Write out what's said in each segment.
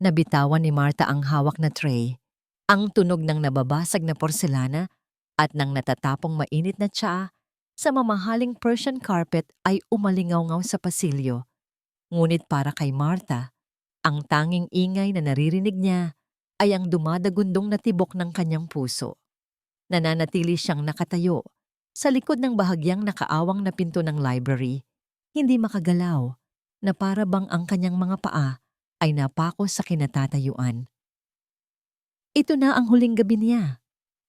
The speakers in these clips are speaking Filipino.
Nabitawan ni Marta ang hawak na tray. Ang tunog ng nababasag na porselana at ng natatapong mainit na tsaa sa mamahaling Persian carpet ay umalingaw-ngaw sa pasilyo. Ngunit para kay Marta, ang tanging ingay na naririnig niya ay ang dumadagundong na tibok ng kanyang puso. Nananatili siyang nakatayo sa likod ng bahagyang nakaawang na pinto ng library, hindi makagalaw, na para bang ang kanyang mga paa ay napako sa kinatatayuan. Ito na ang huling gabi niya,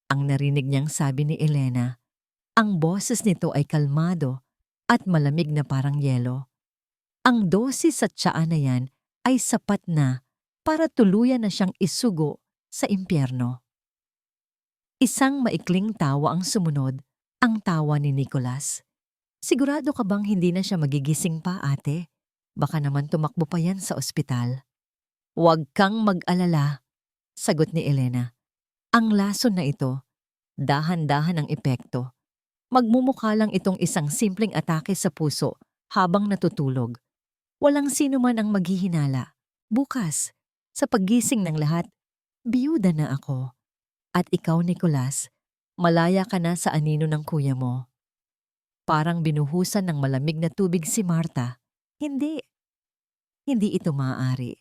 ang narinig niyang sabi ni Elena. Ang boses nito ay kalmado at malamig na parang yelo. Ang dosis sa tsaa na yan ay sapat na para tuluyan na siyang isugo sa impyerno. Isang maikling tawa ang sumunod, ang tawa ni Nicholas. Sigurado ka bang hindi na siya magigising pa, ate? Baka naman tumakbo pa yan sa ospital. Huwag kang mag-alala, sagot ni Elena. Ang lason na ito, dahan-dahan ang epekto. Magmumukha lang itong isang simpleng atake sa puso habang natutulog. Walang sino man ang maghihinala. Bukas, sa paggising ng lahat, biyuda na ako. At ikaw, Nicholas, malaya ka na sa anino ng kuya mo. Parang binuhusan ng malamig na tubig si Marta. Hindi. Hindi ito maaari.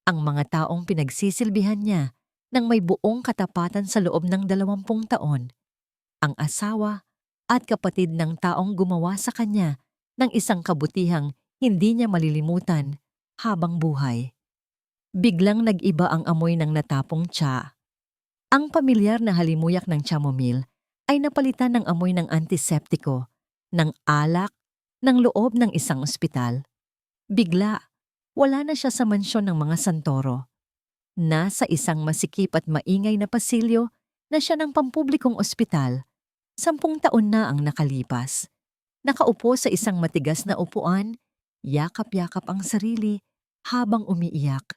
Ang mga taong pinagsisilbihan niya nang may buong katapatan sa loob ng 20 taon. Ang asawa at kapatid ng taong gumawa sa kanya ng isang kabutihang hindi niya malilimutan habang buhay. Biglang nag-iba ang amoy ng natapong tsaa. Ang pamilyar na halimuyak ng chamomile ay napalitan ng amoy ng antiseptiko, ng alak, ng loob ng isang ospital. Bigla, wala na siya sa mansyon ng mga Santoro. Nasa isang masikip at maingay na pasilyo na siya ng pampublikong ospital. 10 taon na ang nakalipas. Nakaupo sa isang matigas na upuan, yakap-yakap ang sarili habang umiiyak.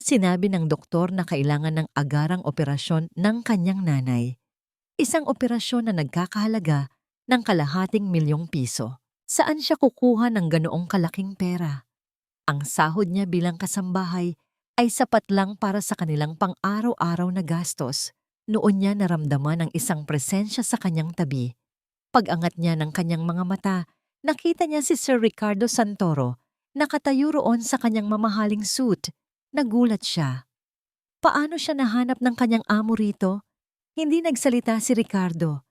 Sinabi ng doktor na kailangan ng agarang operasyon ng kanyang nanay. Isang operasyon na nagkakahalaga ng ₱250,000. Saan siya kukuha ng ganoong kalaking pera? Ang sahod niya bilang kasambahay ay sapat lang para sa kanilang pang-araw-araw na gastos. Noon niya naramdaman ang isang presensya sa kanyang tabi. Pag-angat niya ng kanyang mga mata, nakita niya si Sir Ricardo Santoro, nakatayo roon sa kanyang mamahaling suit. Nagulat siya. Paano siya nahanap ng kanyang amo rito? Hindi nagsalita si Ricardo.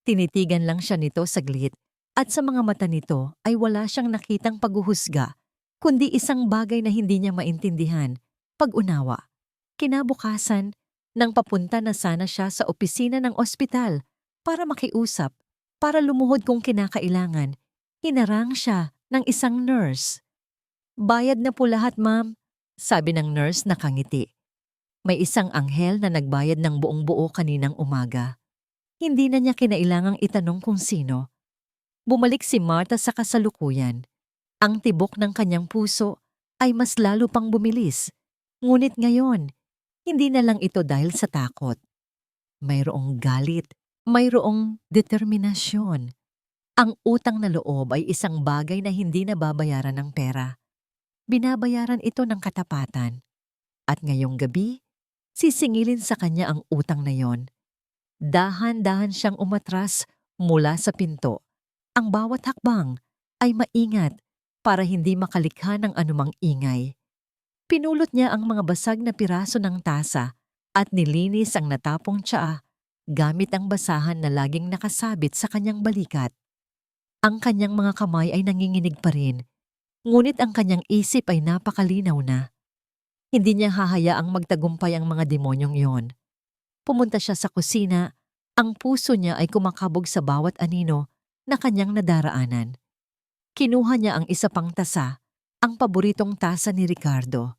Tinitigan lang siya nito saglit at sa mga mata nito ay wala siyang nakitang paghuhusga, kundi isang bagay na hindi niya maintindihan, pag-unawa. Kinabukasan, nang papunta na sana siya sa opisina ng ospital para makiusap, para lumuhod kung kinakailangan, hinarang siya ng isang nurse. Bayad na po lahat, ma'am, sabi ng nurse na kangiti. May isang anghel na nagbayad ng buong-buo kaninang umaga. Hindi na niya kinailangang itanong kung sino. Bumalik si Marta sa kasalukuyan. Ang tibok ng kanyang puso ay mas lalo pang bumilis. Ngunit ngayon, hindi na lang ito dahil sa takot. Mayroong galit, mayroong determinasyon. Ang utang na loob ay isang bagay na hindi nababayaran ng pera. Binabayaran ito ng katapatan. At ngayong gabi, sisingilin sa kanya ang utang na yon. Dahan-dahan siyang umatras mula sa pinto. Ang bawat hakbang ay maingat para hindi makalikha ng anumang ingay. Pinulot niya ang mga basag na piraso ng tasa at nilinis ang natapong tsaa gamit ang basahan na laging nakasabit sa kanyang balikat. Ang kanyang mga kamay ay nanginginig pa rin. Ngunit ang kanyang isip ay napakalinaw na. Hindi niya hahayaang magtagumpay ang mga demonyong yon. Pumunta siya sa kusina, ang puso niya ay kumakabog sa bawat anino na kanyang nadaraanan. Kinuha niya ang isa pang tasa, ang paboritong tasa ni Ricardo.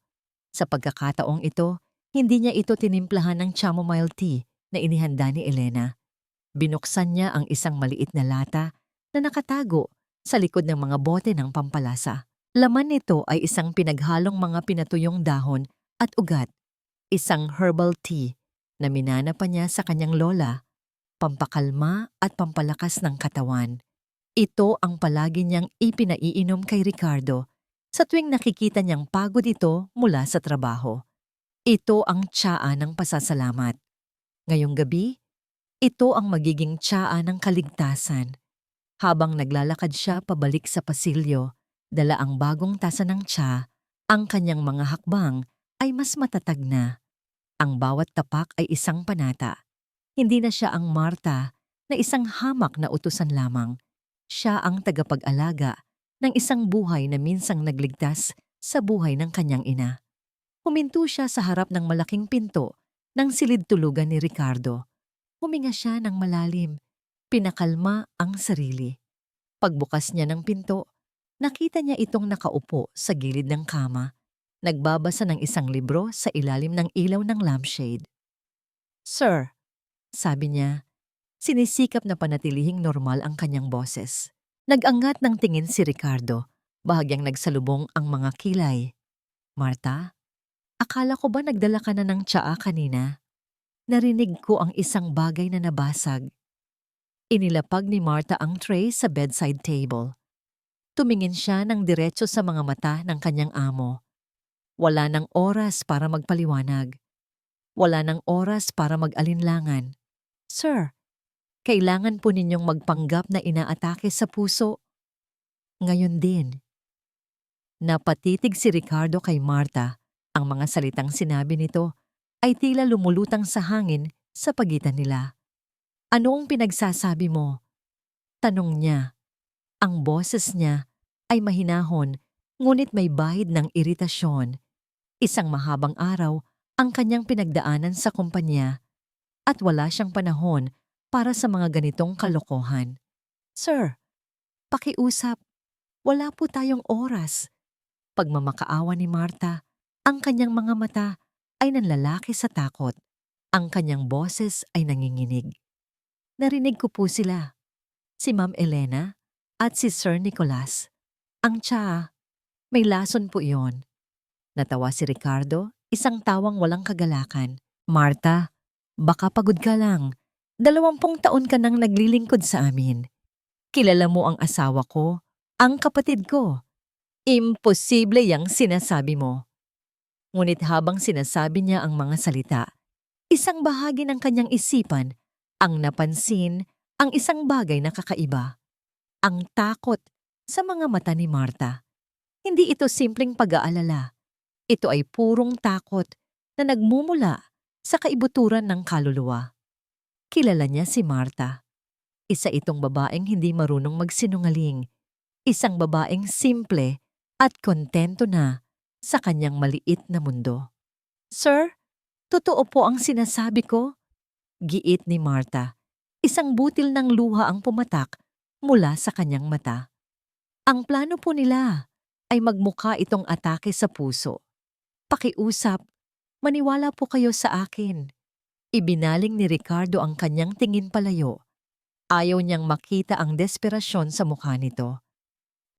Sa pagkakataong ito, hindi niya ito tinimplahan ng chamomile tea na inihanda ni Elena. Binuksan niya ang isang maliit na lata na nakatago sa likod ng mga bote ng pampalasa. Laman nito ay isang pinaghalong mga pinatuyong dahon at ugat, isang herbal tea na minana pa niya sa kanyang lola, pampakalma at pampalakas ng katawan. Ito ang palagi niyang ipinaiinom kay Ricardo sa tuwing nakikita niyang pagod ito mula sa trabaho. Ito ang tsaa ng pasasalamat. Ngayong gabi, ito ang magiging tsaa ng kaligtasan. Habang naglalakad siya pabalik sa pasilyo, dala ang bagong tasa ng tsa, ang kanyang mga hakbang ay mas matatag na. Ang bawat tapak ay isang panata. Hindi na siya ang Marta na isang hamak na utusan lamang. Siya ang tagapag-alaga ng isang buhay na minsang nagligtas sa buhay ng kanyang ina. Huminto siya sa harap ng malaking pinto ng silid-tulugan ni Ricardo. Huminga siya ng malalim. Pinakalma ang sarili. Pagbukas niya ng pinto, nakita niya itong nakaupo sa gilid ng kama, nagbabasa ng isang libro sa ilalim ng ilaw ng lampshade. "Sir," sabi niya, sinisikap na panatilihing normal ang kanyang boses. Nag-angat ng tingin si Ricardo, bahagyang nagsalubong ang mga kilay. "Marta, akala ko ba nagdala ka na ng tsaa kanina?" Narinig ko ang isang bagay na nabasag. Inilapag ni Marta ang tray sa bedside table. Tumingin siya ng diretso sa mga mata ng kanyang amo. Wala ng oras para magpaliwanag. Wala ng oras para mag-alinlangan. "Sir, kailangan po ninyong magpanggap na inaatake sa puso." Ngayon din. Napatitig si Ricardo kay Marta. Ang mga salitang sinabi nito ay tila lumulutang sa hangin sa pagitan nila. "Ano ang pinagsasabi mo?" Tanong niya. Ang boses niya ay mahinahon, ngunit may bahid ng iritasyon. Isang mahabang araw ang kanyang pinagdaanan sa kumpanya at wala siyang panahon para sa mga ganitong kalokohan. "Sir, pakiusap. Wala po tayong oras." Pagmamakaawa ni Marta, ang kanyang mga mata ay nanlalaki sa takot. Ang kanyang boses ay nanginginig. "Narinig ko po sila. Si Ma'am Elena at si Sir Nicolas. Ang tsaa, may lason po iyon." Natawa si Ricardo, isang tawang walang kagalakan. "Marta, baka pagod ka lang. 20 taon ka nang naglilingkod sa amin. Kilala mo ang asawa ko, ang kapatid ko. Imposible yang sinasabi mo." Ngunit habang sinasabi niya ang mga salita, isang bahagi ng kanyang isipan ang napansin ang isang bagay na kakaiba. Ang takot sa mga mata ni Marta. Hindi ito simpleng pag-aalala. Ito ay purong takot na nagmumula sa kaibuturan ng kaluluwa. Kilala niya si Marta. Isa itong babaeng hindi marunong magsinungaling. Isang babaeng simple at kontento na sa kanyang maliit na mundo. "Sir, totoo po ang sinasabi ko," giit ni Marta. Isang butil ng luha ang pumatak mula sa kanyang mata. "Ang plano po nila ay magmukha itong atake sa puso. Pakiusap, maniwala po kayo sa akin." Ibinaling ni Ricardo ang kanyang tingin palayo. Ayaw niyang makita ang desperasyon sa mukha nito.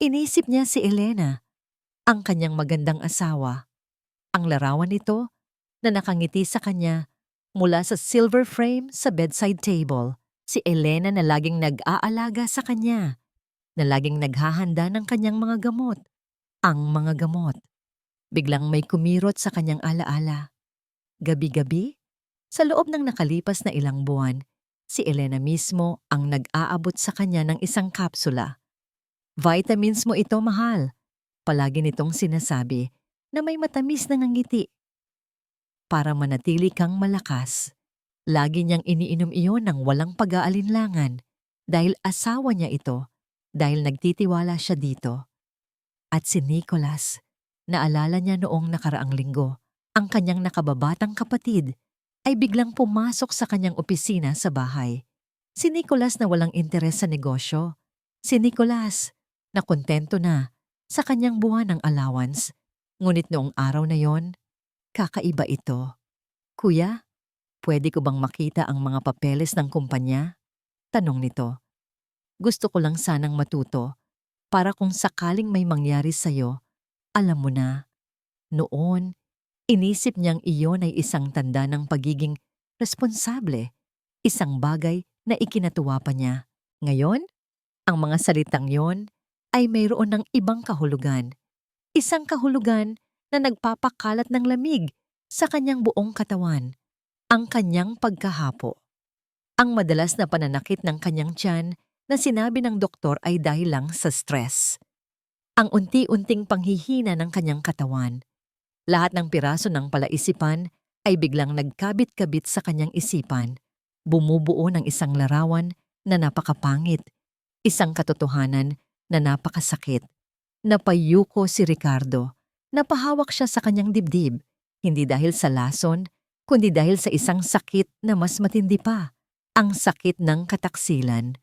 Inisip niya si Elena, ang kanyang magandang asawa. Ang larawan nito na nakangiti sa kanya mula sa silver frame sa bedside table. Si Elena na laging nag-aalaga sa kanya, na laging naghahanda ng kanyang mga gamot. Ang mga gamot. Biglang may kumirot sa kanyang alaala. Gabi-gabi, sa loob ng nakalipas na ilang buwan, si Elena mismo ang nag-aabot sa kanya ng isang kapsula. "Vitamins mo ito, mahal." Palagi nitong sinasabi na may matamis na ngiti. Para manatili kang malakas, lagi niyang iniinom iyon ng walang pag-aalinlangan dahil asawa niya ito, dahil nagtitiwala siya dito. At si Nicolas, naalala niya noong nakaraang linggo, ang kanyang nakababatang kapatid ay biglang pumasok sa kanyang opisina sa bahay. Si Nicolas na walang interes sa negosyo. Si Nicolas na kontento na sa kanyang buwan ng allowance. Ngunit noong araw na yon, kakaiba ito. "Kuya, pwede ko bang makita ang mga papeles ng kumpanya?" Tanong nito. "Gusto ko lang sanang matuto para kung sakaling may mangyari sa'yo, alam mo na." Noon, inisip niyang iyon ay isang tanda ng pagiging responsable, isang bagay na ikinatuwa pa niya. Ngayon, ang mga salitang yon ay mayroon ng ibang kahulugan. Isang kahulugan na nagpapakalat ng lamig sa kanyang buong katawan, ang kanyang pagkahapo. Ang madalas na pananakit ng kanyang tiyan na sinabi ng doktor ay dahil lang sa stress. Ang unti-unting panghihina ng kanyang katawan. Lahat ng piraso ng palaisipan ay biglang nagkabit-kabit sa kanyang isipan, bumubuo ng isang larawan na napakapangit, isang katotohanan na napakasakit. Napayuko si Ricardo. Napahawak siya sa kanyang dibdib, hindi dahil sa lason, kundi dahil sa isang sakit na mas matindi pa, ang sakit ng kataksilan.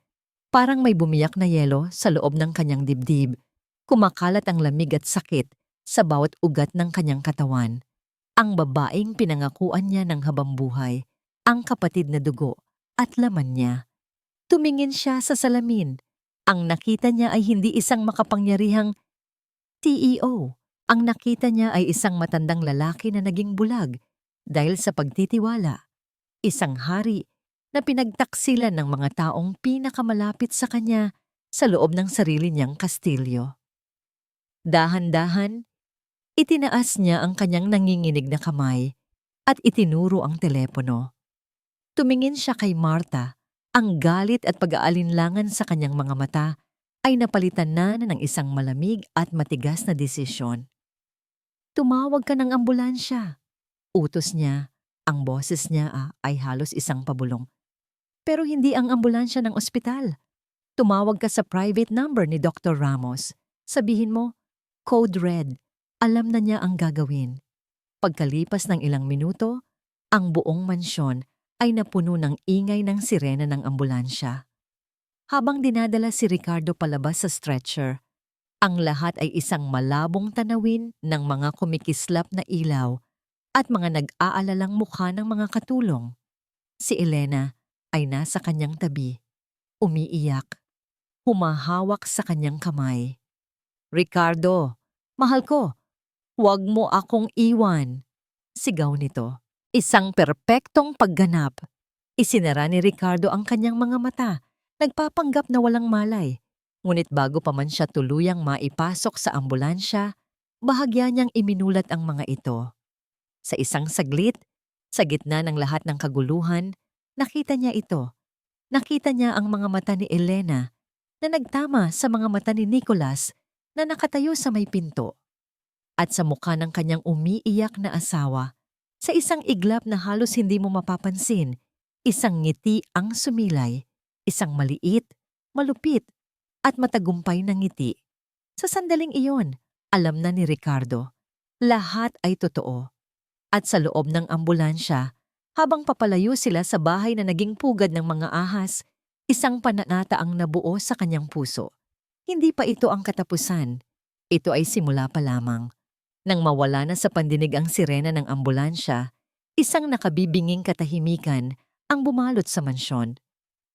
Parang may bumiyak na yelo sa loob ng kanyang dibdib, kumakalat ang lamig at sakit sa bawat ugat ng kanyang katawan. Ang babaeng pinangakuan niya ng habambuhay, ang kapatid na dugo at laman niya. Tumingin siya sa salamin. Ang nakita niya ay hindi isang makapangyarihang CEO. Ang nakita niya ay isang matandang lalaki na naging bulag dahil sa pagtitiwala. Isang hari na pinagtaksilan ng mga taong pinakamalapit sa kanya sa loob ng sarili niyang kastilyo. Dahan-dahan, itinaas niya ang kanyang nanginginig na kamay at itinuro ang telepono. Tumingin siya kay Martha. Ang galit at pag-aalinlangan sa kanyang mga mata ay napalitan na ng isang malamig at matigas na desisyon. Tumawag ka ng ambulansya. Utos niya. Ang boses niya ay halos isang pabulong. Pero hindi ang ambulansya ng ospital. Tumawag ka sa private number ni Dr. Ramos. Sabihin mo, Code Red. Alam na niya ang gagawin. Pagkalipas ng ilang minuto, ang buong mansyon ay napuno ng ingay ng sirena ng ambulansya. Habang dinadala si Ricardo palabas sa stretcher, ang lahat ay isang malabong tanawin ng mga kumikislap na ilaw at mga nag-aalalang mukha ng mga katulong. Si Elena ay nasa kanyang tabi, umiiyak, humahawak sa kanyang kamay. Ricardo, mahal ko, huwag mo akong iwan. Sigaw nito. Isang perpektong pagganap. Isinara ni Ricardo ang kanyang mga mata, nagpapanggap na walang malay. Ngunit bago pa man siya tuluyang maipasok sa ambulansya, bahagya niyang iminulat ang mga ito. Sa isang saglit, sa gitna ng lahat ng kaguluhan, nakita niya ito. Nakita niya ang mga mata ni Elena na nagtama sa mga mata ni Nicolas na nakatayo sa may pinto. At sa mukha ng kanyang umiiyak na asawa, sa isang iglap na halos hindi mo mapapansin, isang ngiti ang sumilay, isang maliit, malupit, at matagumpay na ngiti. Sa sandaling iyon, alam na ni Ricardo, lahat ay totoo. At sa loob ng ambulansya, habang papalayo sila sa bahay na naging pugad ng mga ahas, isang pananata ang nabuo sa kanyang puso. Hindi pa ito ang katapusan. Ito ay simula pa lamang. Nang mawala na sa pandinig ang sirena ng ambulansya, isang nakabibinging katahimikan ang bumalot sa mansyon.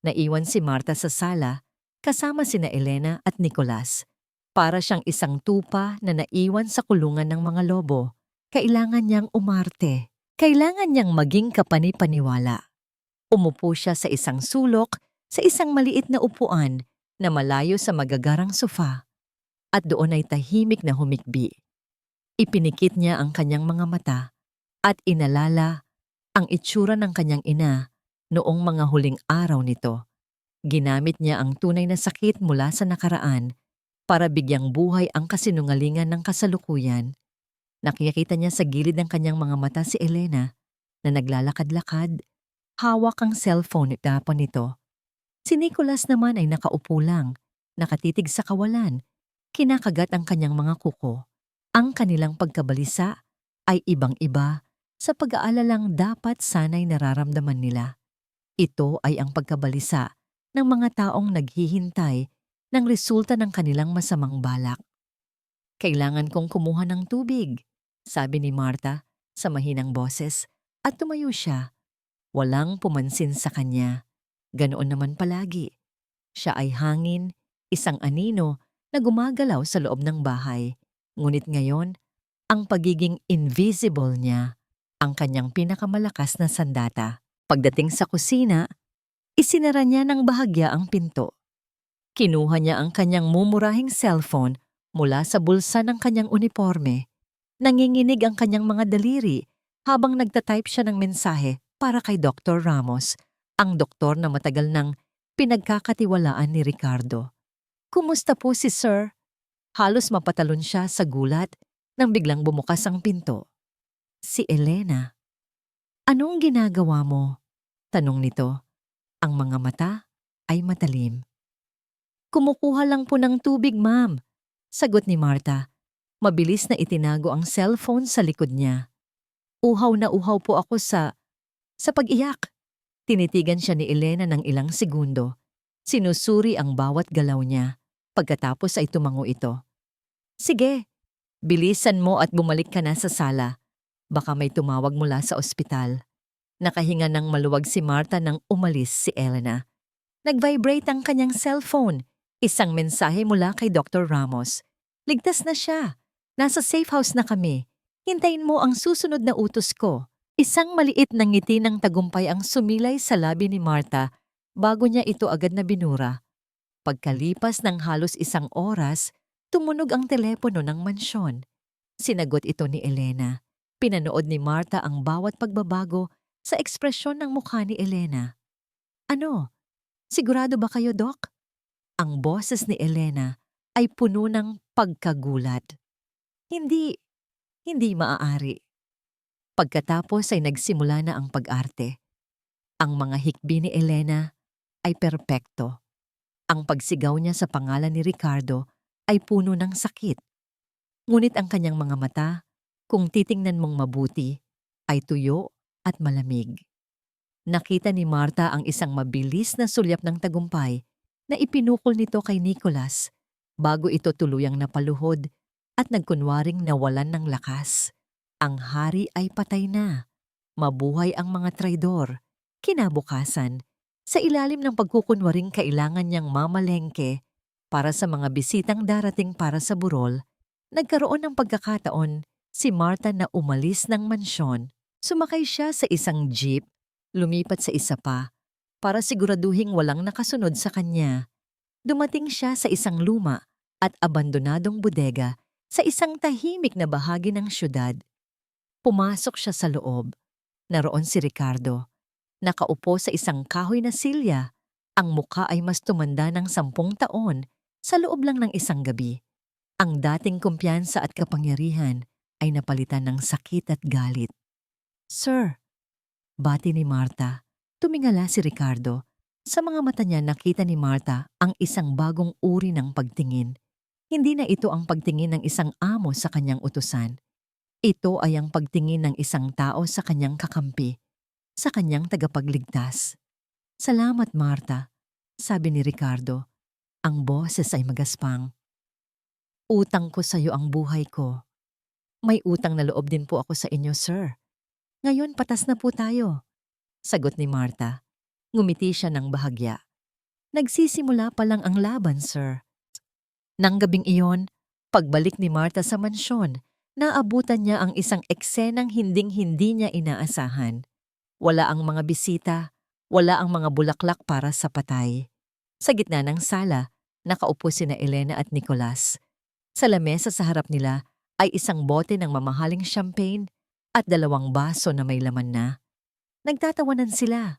Naiwan si Martha sa sala, kasama sina Elena at Nicolas. Para siyang isang tupa na naiwan sa kulungan ng mga lobo. Kailangan niyang umarte. Kailangan niyang maging kapani-paniwala. Umupo siya sa isang sulok, sa isang maliit na upuan na malayo sa magagarang sofa. At doon ay tahimik na humikbi. Ipinikit niya ang kanyang mga mata at inalala ang itsura ng kanyang ina noong mga huling araw nito. Ginamit niya ang tunay na sakit mula sa nakaraan para bigyang buhay ang kasinungalingan ng kasalukuyan. Nakikita niya sa gilid ng kanyang mga mata si Elena na naglalakad-lakad, hawak ang cellphone itapon nito. Si Nicolas naman ay nakaupo lang, nakatitig sa kawalan, kinakagat ang kanyang mga kuko. Ang kanilang pagkabalisa ay ibang-iba sa pag-aalalang dapat sanay nararamdaman nila. Ito ay ang pagkabalisa ng mga taong naghihintay ng resulta ng kanilang masamang balak. Kailangan kong kumuha ng tubig, sabi ni Martha sa mahinang boses at tumayo siya. Walang pumansin sa kanya. Ganoon naman palagi. Siya ay hangin, isang anino na gumagalaw sa loob ng bahay. Ngunit ngayon, ang pagiging invisible niya ang kanyang pinakamalakas na sandata. Pagdating sa kusina, isinara niya ng bahagya ang pinto. Kinuha niya ang kanyang mumurahing cellphone mula sa bulsa ng kanyang uniforme. Nanginginig ang kanyang mga daliri habang nagtatype siya ng mensahe para kay Dr. Ramos, ang doktor na matagal nang pinagkakatiwalaan ni Ricardo. "Kumusta po si Sir?" Halos mapatalon siya sa gulat nang biglang bumukas ang pinto. Si Elena. "Anong ginagawa mo?" tanong nito. Ang mga mata ay matalim. "Kumukuha lang po ng tubig, ma'am," sagot ni Marta. Mabilis na itinago ang cellphone sa likod niya. "Uhaw na uhaw po ako sa pag-iyak." Tinitigan siya ni Elena ng ilang segundo. Sinusuri ang bawat galaw niya. Pagkatapos ay tumango ito. "Sige, bilisan mo at bumalik ka na sa sala. Baka may tumawag mula sa ospital." Nakahinga ng maluwag si Marta nang umalis si Elena. Nag-vibrate ang kanyang cellphone. Isang mensahe mula kay Dr. Ramos. "Ligtas na siya. Nasa safe house na kami. Hintayin mo ang susunod na utos ko." Isang maliit na ngiti ng tagumpay ang sumilay sa labi ni Marta bago niya ito agad na binura. Pagkalipas ng halos 1 oras, tumunog ang telepono ng mansyon. Sinagot ito ni Elena. Pinanood ni Marta ang bawat pagbabago sa ekspresyon ng mukha ni Elena. "Ano? Sigurado ba kayo, Doc?" Ang boses ni Elena ay puno ng pagkagulat. Hindi, hindi maaari." Pagkatapos ay nagsimula na ang pag-arte. Ang mga hikbi ni Elena ay perpekto. Ang pagsigaw niya sa pangalan ni Ricardo ay puno ng sakit. Ngunit ang kanyang mga mata, kung titingnan mong mabuti, ay tuyo at malamig. Nakita ni Marta ang isang mabilis na sulyap ng tagumpay na ipinukol nito kay Nicholas bago ito tuluyang napaluhod at nagkunwaring nawalan ng lakas. Ang hari ay patay na. Mabuhay ang mga traidor. Kinabukasan, sa ilalim ng pagkukunwaring kailangan niyang mamalengke para sa mga bisitang darating para sa burol, nagkaroon ng pagkakataon si Marta na umalis ng mansyon. Sumakay siya sa isang jeep, lumipat sa isa pa, para siguraduhing walang nakasunod sa kanya. Dumating siya sa isang luma at abandonadong bodega sa isang tahimik na bahagi ng syudad. Pumasok siya sa loob. Naroon si Ricardo. Nakaupo sa isang kahoy na silya. Ang muka ay mas tumanda ng 10 taon sa loob lang ng isang gabi. Ang dating kumpiyansa at kapangyarihan ay napalitan ng sakit at galit. "Sir," bati ni Marta. Tumingala si Ricardo. Sa mga mata niya nakita ni Marta ang isang bagong uri ng pagtingin. Hindi na ito ang pagtingin ng isang amo sa kanyang utusan. Ito ay ang pagtingin ng isang tao sa kanyang kakampi, sa kanyang tagapagligtas. "Salamat, Marta," sabi ni Ricardo. Ang boses ay magaspang. "Utang ko sa iyo ang buhay ko." "May utang na loob din po ako sa inyo, sir. Ngayon patas na po tayo," sagot ni Marta. Ngumiti siya ng bahagya. "Nagsisimula pa lang ang laban, sir." Nang gabing iyon, pagbalik ni Marta sa mansyon, naabutan niya ang isang eksenang hinding-hindi niya inaasahan. Wala ang mga bisita, wala ang mga bulaklak para sa patay. Sa gitna ng sala, nakaupo sina Elena at Nicholas. Sa lamesa sa harap nila ay isang bote ng mamahaling champagne at 2 baso na may laman na. Nagtatawanan sila,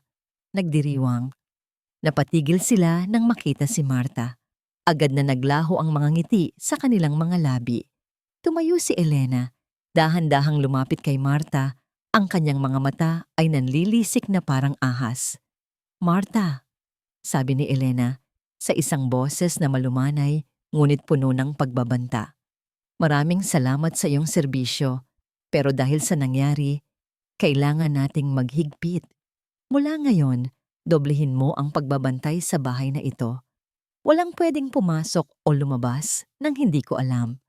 nagdiriwang. Napatigil sila nang makita si Marta. Agad na naglaho ang mga ngiti sa kanilang mga labi. Tumayo si Elena. Dahan-dahang lumapit kay Marta. Ang kanyang mga mata ay nanlilisik na parang ahas. "Marta," sabi ni Elena, sa isang boses na malumanay ngunit puno ng pagbabanta. "Maraming salamat sa iyong serbisyo, pero dahil sa nangyari, kailangan nating maghigpit. Mula ngayon, doblehin mo ang pagbabantay sa bahay na ito. Walang pwedeng pumasok o lumabas nang hindi ko alam.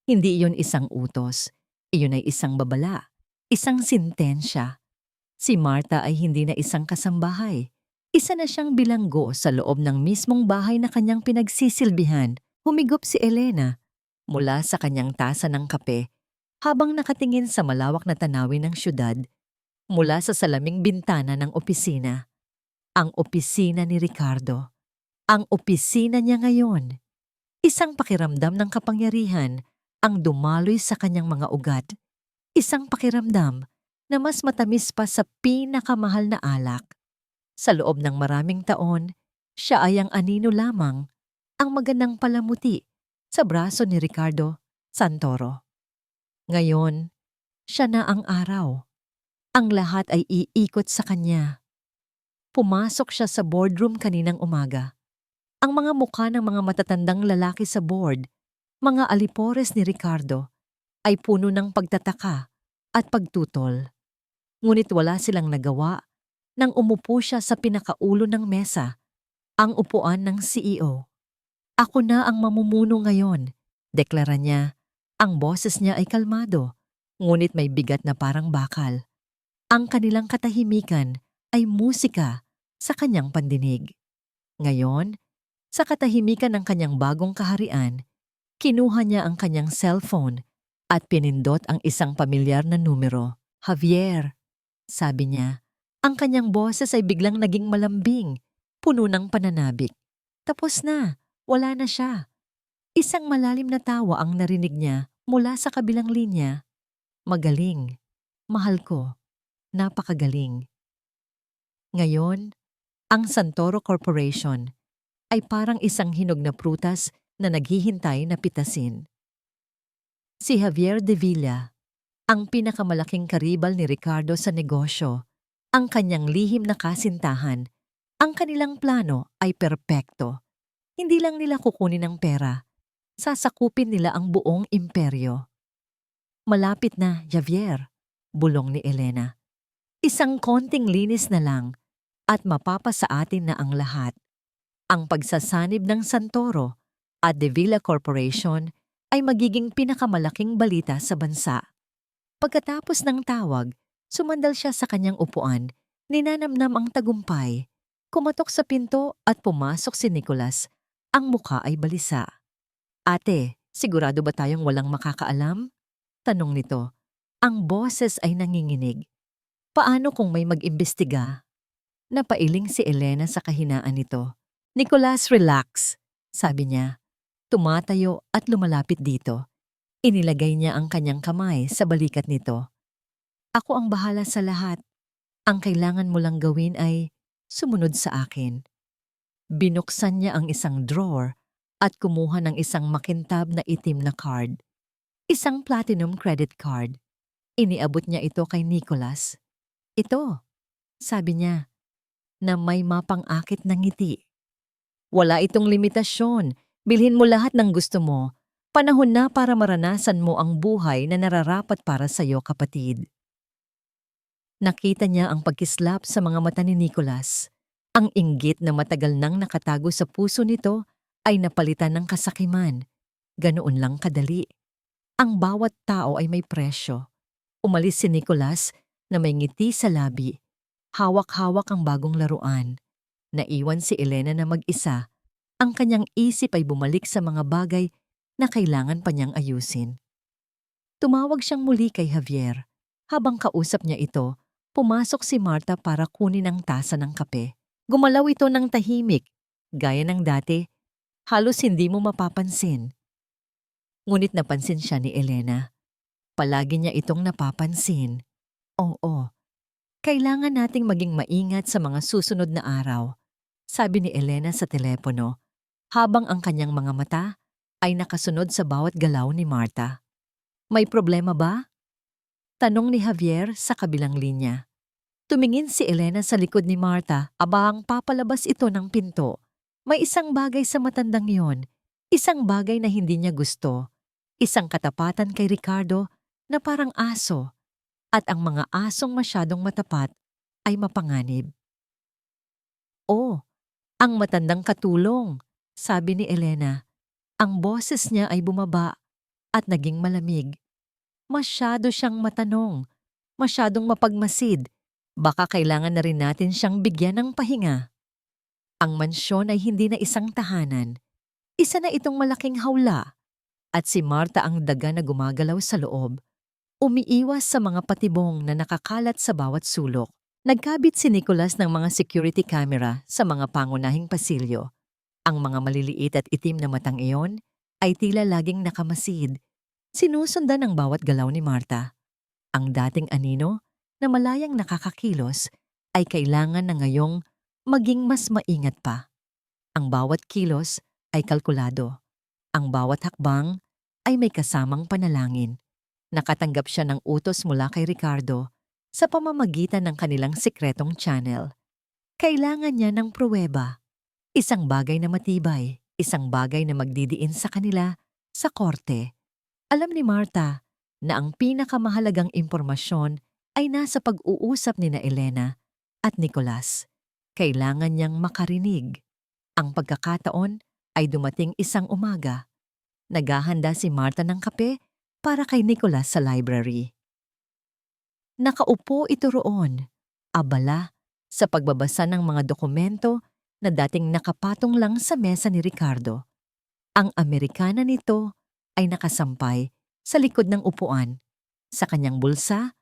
Hindi iyon isang utos. Iyon ay isang babala, isang sintensya. Si Marta ay hindi na isang kasambahay. Isa na siyang bilanggo sa loob ng mismong bahay na kanyang pinagsisilbihan." Humigop si Elena mula sa kanyang tasa ng kape habang nakatingin sa malawak na tanawin ng syudad mula sa salaming bintana ng opisina. Ang opisina ni Ricardo. Ang opisina niya ngayon. Isang pakiramdam ng kapangyarihan ang dumaloy sa kanyang mga ugat. Isang pakiramdam na mas matamis pa sa pinakamahal na alak. Sa loob ng maraming taon, siya ay ang anino lamang, ang magandang palamuti sa braso ni Ricardo Santoro. Ngayon, siya na ang araw. Ang lahat ay iikot sa kanya. Pumasok siya sa boardroom kaninang umaga. Ang mga mukha ng mga matatandang lalaki sa board, mga alipores ni Ricardo, ay puno ng pagtataka at pagtutol. Ngunit wala silang nagawa nang umupo siya sa pinakaulo ng mesa, ang upuan ng CEO. Ako na ang mamumuno ngayon, deklara niya. Ang boses niya ay kalmado, ngunit may bigat na parang bakal. Ang kanilang katahimikan ay musika sa kanyang pandinig. Ngayon, sa katahimikan ng kanyang bagong kaharian, kinuha niya ang kanyang cellphone at pinindot ang isang pamilyar na numero. Javier, sabi niya. Ang kanyang boses ay biglang naging malambing, puno ng pananabik. Tapos na, wala na siya. Isang malalim na tawa ang narinig niya mula sa kabilang linya. Magaling, mahal ko, napakagaling. Ngayon, ang Santoro Corporation ay parang isang hinog na prutas na naghihintay na pitasin. Si Javier de Villa, ang pinakamalaking karibal ni Ricardo sa negosyo, ang kanyang lihim na kasintahan, ang kanilang plano ay perpekto. Hindi lang nila kukunin ang pera, sasakupin nila ang buong imperyo. Malapit na, Javier, bulong ni Elena. Isang konting linis na lang at mapapasa atin na ang lahat. Ang pagsasanib ng Santoro at De Villa Corporation ay magiging pinakamalaking balita sa bansa. Pagkatapos ng tawag, sumandal siya sa kanyang upuan, ninanamnam ang tagumpay, kumatok sa pinto at pumasok si Nicolas. Ang mukha ay balisa. Ate, sigurado ba tayong walang makakaalam? Tanong nito. Ang boses ay nanginginig. Paano kung may mag-imbestiga? Napailing si Elena sa kahinaan nito. Nicolas, relax, sabi niya. Tumatayo at lumalapit dito. Inilagay niya ang kanyang kamay sa balikat nito. Ako ang bahala sa lahat. Ang kailangan mo lang gawin ay sumunod sa akin. Binuksan niya ang isang drawer at kumuha ng isang makintab na itim na card. Isang platinum credit card. Iniabot niya ito kay Nicolas. Ito, sabi niya, na may mapang-akit na ngiti. Wala itong limitasyon. Bilhin mo lahat ng gusto mo. Panahon na para maranasan mo ang buhay na nararapat para sa iyo, kapatid. Nakita niya ang pagkislap sa mga mata ni Nicolas. Ang inggit na matagal nang nakatago sa puso nito ay napalitan ng kasakiman. Ganoon lang kadali. Ang bawat tao ay may presyo. Umalis si Nicolas na may ngiti sa labi. Hawak-hawak ang bagong laruan. Naiwan si Elena na mag-isa. Ang kanyang isip ay bumalik sa mga bagay na kailangan pa niyang ayusin. Tumawag siyang muli kay Javier. Habang kausap niya ito, pumasok si Marta para kunin ang tasa ng kape. Gumalaw ito ng tahimik, gaya ng dati, halos hindi mo mapapansin. Ngunit napansin siya ni Elena. Palagi niya itong napapansin. Oo, kailangan nating maging maingat sa mga susunod na araw, sabi ni Elena sa telepono, habang ang kanyang mga mata ay nakasunod sa bawat galaw ni Marta. May problema ba? Tanong ni Javier sa kabilang linya. Tumingin si Elena sa likod ni Marta, abang papalabas ito ng pinto. May isang bagay sa matandang yon, isang bagay na hindi niya gusto, isang katapatan kay Ricardo na parang aso, at ang mga asong masyadong matapat ay mapanganib. Oh, ang matandang katulong, sabi ni Elena. Ang boses niya ay bumaba at naging malamig. Masyado siyang matanong, masyadong mapagmasid. Baka kailangan na rin natin siyang bigyan ng pahinga. Ang mansyon ay hindi na isang tahanan. Isa na itong malaking hawla. At si Marta ang daga na gumagalaw sa loob. Umiiwas sa mga patibong na nakakalat sa bawat sulok. Nagkabit si Nicolas ng mga security camera sa mga pangunahing pasilyo. Ang mga maliliit at itim na matang iyon ay tila laging nakamasid. Sinusundan ang bawat galaw ni Marta. Ang dating anino, na malayang nakakakilos ay kailangan na ngayong maging mas maingat pa. Ang bawat kilos ay kalkulado. Ang bawat hakbang ay may kasamang panalangin. Nakatanggap siya ng utos mula kay Ricardo sa pamamagitan ng kanilang sikretong channel. Kailangan niya ng pruweba. Isang bagay na matibay, isang bagay na magdidiin sa kanila sa korte. Alam ni Marta na ang pinakamahalagang impormasyon ay nasa pag-uusap ni na Elena at Nicolas. Kailangan niyang makarinig. Ang pagkakataon ay dumating isang umaga. Naghahanda si Marta ng kape para kay Nicolas sa library. Nakaupo ito roon, abala sa pagbabasa ng mga dokumento na dating nakapatong lang sa mesa ni Ricardo. Ang Amerikana nito ay nakasampay sa likod ng upuan. Sa kanyang bulsa,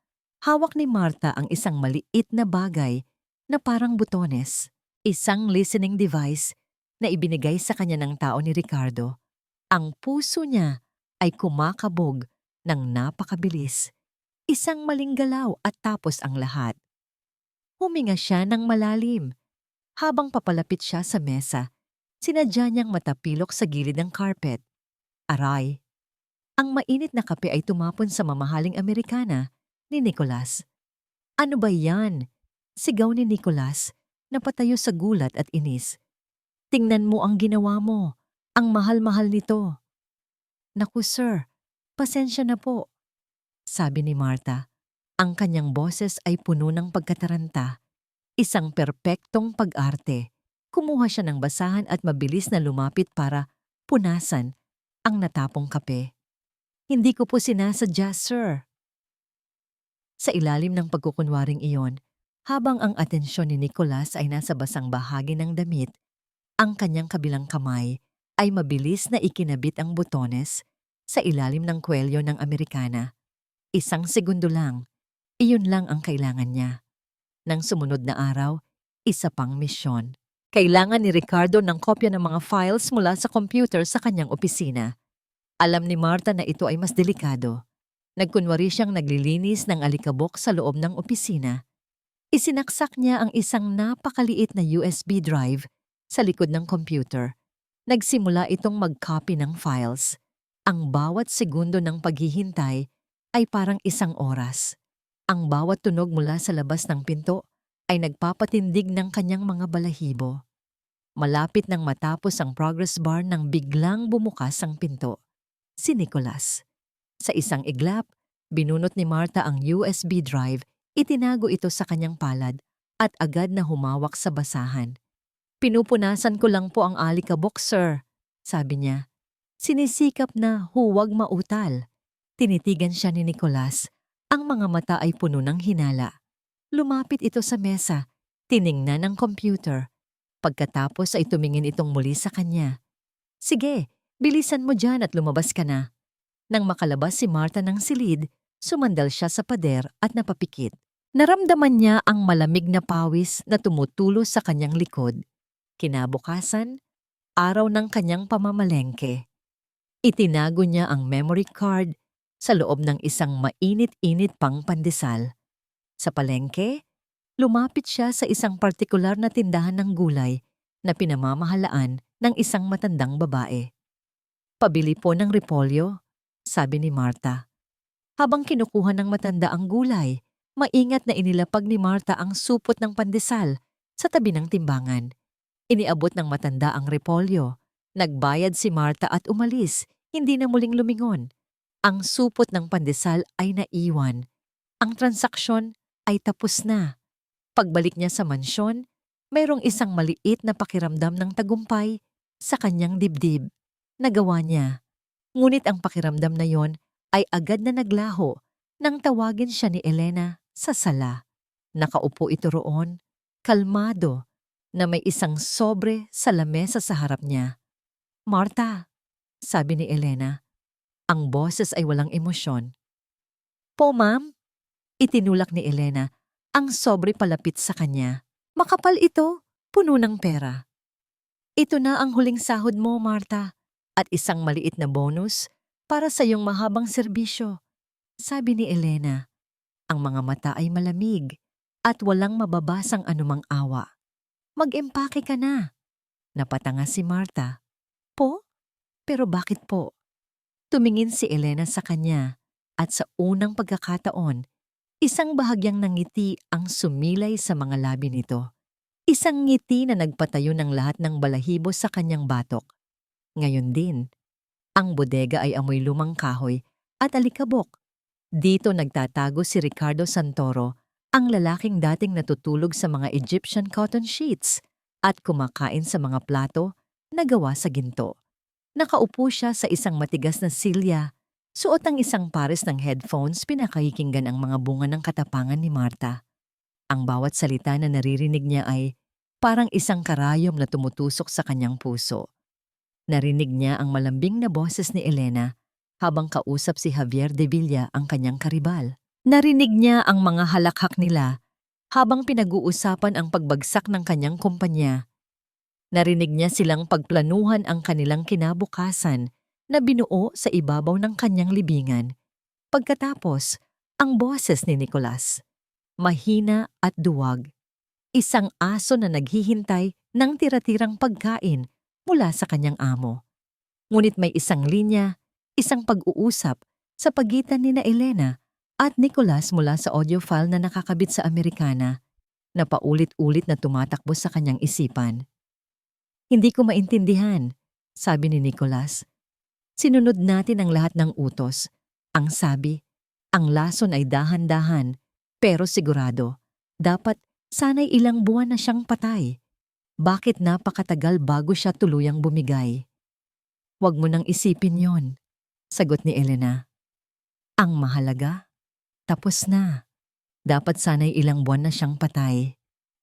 hawak ni Marta ang isang maliit na bagay na parang butones, isang listening device na ibinigay sa kanya ng tao ni Ricardo. Ang puso niya ay kumakabog ng napakabilis. Isang maling galaw at tapos ang lahat. Huminga siya ng malalim. Habang papalapit siya sa mesa, sinadya niyang matapilok sa gilid ng carpet. Aray! Ang mainit na kape ay tumapon sa mamahaling Amerikana ni Nicolas. Ano ba yan? Sigaw ni Nicolas na patayo sa gulat at inis. Tingnan mo ang ginawa mo. Ang mahal-mahal nito. Naku sir, pasensya na po. Sabi ni Marta. Ang kanyang boses ay puno ng pagkataranta. Isang perpektong pag-arte. Kumuha siya ng basahan at mabilis na lumapit para punasan ang natapong kape. Hindi ko po sinasadya, sir. Sa ilalim ng pagkukunwaring iyon, habang ang atensyon ni Nicolas ay nasa basang bahagi ng damit, ang kanyang kabilang kamay ay mabilis na ikinabit ang butones sa ilalim ng kwelyo ng Amerikana. Isang segundo lang, iyon lang ang kailangan niya. Nang sumunod na araw, isa pang misyon. Kailangan ni Ricardo ng kopya ng mga files mula sa computer sa kanyang opisina. Alam ni Marta na ito ay mas delikado. Nagkunwari siyang naglilinis ng alikabok sa loob ng opisina. Isinaksak niya ang isang napakaliit na USB drive sa likod ng computer. Nagsimula itong mag-copy ng files. Ang bawat segundo ng paghihintay ay parang isang oras. Ang bawat tunog mula sa labas ng pinto ay nagpapatindig ng kanyang mga balahibo. Malapit nang matapos ang progress bar nang biglang bumukas ang pinto. Si Nicolas. Sa isang iglap, binunot ni Marta ang USB drive, itinago ito sa kanyang palad at agad na humawak sa basahan. Pinupunasan ko lang po ang alikabok, sir, sabi niya. Sinisikap na huwag mautal. Tinitigan siya ni Nicolas. Ang mga mata ay puno ng hinala. Lumapit ito sa mesa, tiningnan ang computer. Pagkatapos ay tumingin itong muli sa kanya. Sige, bilisan mo dyan at lumabas ka na. Nang makalabas si Marta ng silid, sumandal siya sa pader at napapikit. Naramdaman niya ang malamig na pawis na tumutulo sa kanyang likod. Kinabukasan, araw ng kanyang pamamalengke. Itinago niya ang memory card sa loob ng isang mainit-init pang pandesal. Sa palengke, lumapit siya sa isang partikular na tindahan ng gulay na pinamamahalaan ng isang matandang babae. Pabili po ng repolyo, sabi ni Marta. Habang kinukuha ng matanda ang gulay, maingat na inilapag ni Marta ang supot ng pandesal sa tabi ng timbangan. Iniabot ng matanda ang repolyo. Nagbayad si Marta at umalis, hindi na muling lumingon. Ang supot ng pandesal ay naiwan. Ang transaksyon ay tapos na. Pagbalik niya sa mansyon, mayroong isang maliit na pakiramdam ng tagumpay sa kanyang dibdib. Nagawa niya. Ngunit ang pakiramdam na yon ay agad na naglaho nang tawagin siya ni Elena sa sala. Nakaupo ito roon, kalmado, na may isang sobre sa lamesa sa harap niya. Marta, sabi ni Elena. Ang boses ay walang emosyon. Po, ma'am? Itinulak ni Elena ang sobre palapit sa kanya. Makapal ito, puno ng pera. Ito na ang huling sahod mo, Marta, at isang maliit na bonus para sa iyong mahabang serbisyo, sabi ni Elena. Ang mga mata ay malamig at walang mababasang anumang awa. Mag-empake ka na. Napatanga si Marta. Po? Pero bakit po? Tumingin si Elena sa kanya at sa unang pagkakataon, isang bahagyang nangiti ang sumilay sa mga labi nito. Isang ngiti na nagpatayo ng lahat ng balahibo sa kanyang batok. Ngayon din, ang bodega ay amoy lumang kahoy at alikabok. Dito nagtatago si Ricardo Santoro, ang lalaking dating natutulog sa mga Egyptian cotton sheets at kumakain sa mga plato na gawa sa ginto. Nakaupo siya sa isang matigas na silya, suot ang isang pares ng headphones, pinakikinggan ang mga bunga ng katapangan ni Marta. Ang bawat salita na naririnig niya ay parang isang karayom na tumutusok sa kanyang puso. Narinig niya ang malambing na boses ni Elena habang kausap si Javier de Villa, ang kanyang karibal. Narinig niya ang mga halakhak nila habang pinag-uusapan ang pagbagsak ng kanyang kumpanya. Narinig niya silang pagplanuhan ang kanilang kinabukasan na binuo sa ibabaw ng kanyang libingan. Pagkatapos, ang boses ni Nicolas, mahina at duwag. Isang aso na naghihintay ng tira-tirang pagkain mula sa kanyang amo. Ngunit may isang linya, isang pag-uusap sa pagitan ni na Elena at Nicolas mula sa audio file na nakakabit sa Amerikana na paulit-ulit na tumatakbo sa kanyang isipan. Hindi ko maintindihan, sabi ni Nicolas. Sinunod natin ang lahat ng utos. Ang sabi, ang lason ay dahan-dahan, pero sigurado. Dapat sana'y ilang buwan na siyang patay. Bakit napakatagal bago siya tuluyang bumigay? Huwag mo nang isipin yon, sagot ni Elena. Ang mahalaga, tapos na. Dapat sana'y ilang buwan na siyang patay.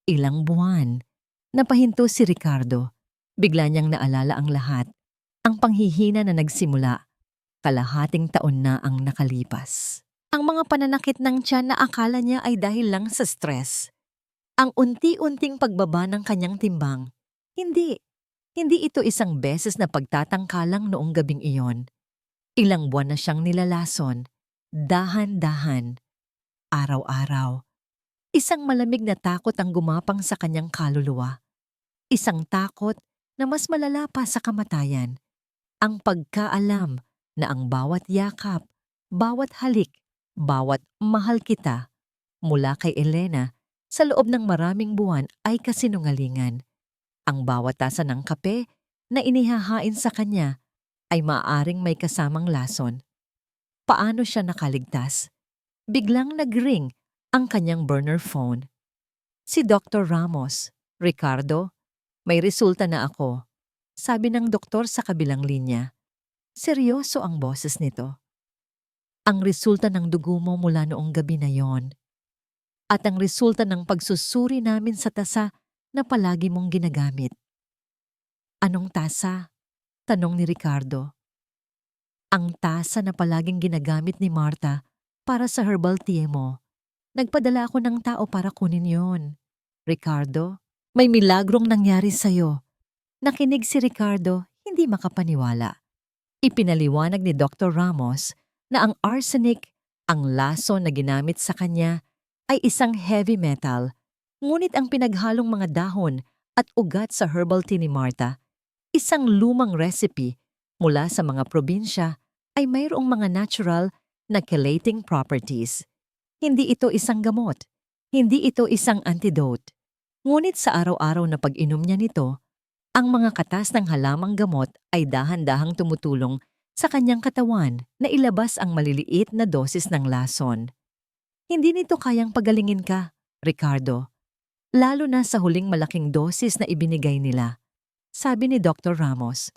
Ilang buwan. Napahinto si Ricardo. Bigla niyang naalala ang lahat. Ang panghihina na nagsimula. Kalahating taon na ang nakalipas. Ang mga pananakit ng tiyan na akala niya ay dahil lang sa stress. Ang unti-unting pagbaba ng kanyang timbang. Hindi ito isang beses na pagtatangkalang noong gabing iyon. Ilang buwan na siyang nilalason. Dahan-dahan. Araw-araw. Isang malamig na takot ang gumapang sa kanyang kaluluwa. Isang takot na mas malala pa sa kamatayan. Ang pagkaalam na ang bawat yakap, bawat halik, bawat mahal kita mula kay Elena sa loob ng maraming buwan ay kasinungalingan. Ang bawat tasa ng kape na inihahain sa kanya ay maaaring may kasamang lason. Paano siya nakaligtas? Biglang nag-ring ang kanyang burner phone. Si Dr. Ramos. Ricardo, may resulta na ako, sabi ng doktor sa kabilang linya. Seryoso ang boses nito. Ang resulta ng dugo mo mula noong gabi na yon. At ang resulta ng pagsusuri namin sa tasa na palagi mong ginagamit. Anong tasa? Tanong ni Ricardo. Ang tasa na palaging ginagamit ni Marta para sa herbal tea mo. Nagpadala ako ng tao para kunin yon. Ricardo, may milagrong nangyari sa'yo. Nakinig si Ricardo, hindi makapaniwala. Ipinaliwanag ni Dr. Ramos na ang arsenic, ang lason na ginamit sa kanya, ay isang heavy metal. Ngunit ang pinaghalong mga dahon at ugat sa herbal tea ni Marta, isang lumang recipe mula sa mga probinsya, ay mayroong mga natural na chelating properties. Hindi ito isang gamot. Hindi ito isang antidote. Ngunit sa araw-araw na pag-inom niya nito, ang mga katas ng halamang gamot ay dahan-dahang tumutulong sa kanyang katawan na ilabas ang maliliit na dosis ng lason. Hindi nito kayang pagalingin ka, Ricardo. Lalo na sa huling malaking dosis na ibinigay nila, sabi ni Dr. Ramos.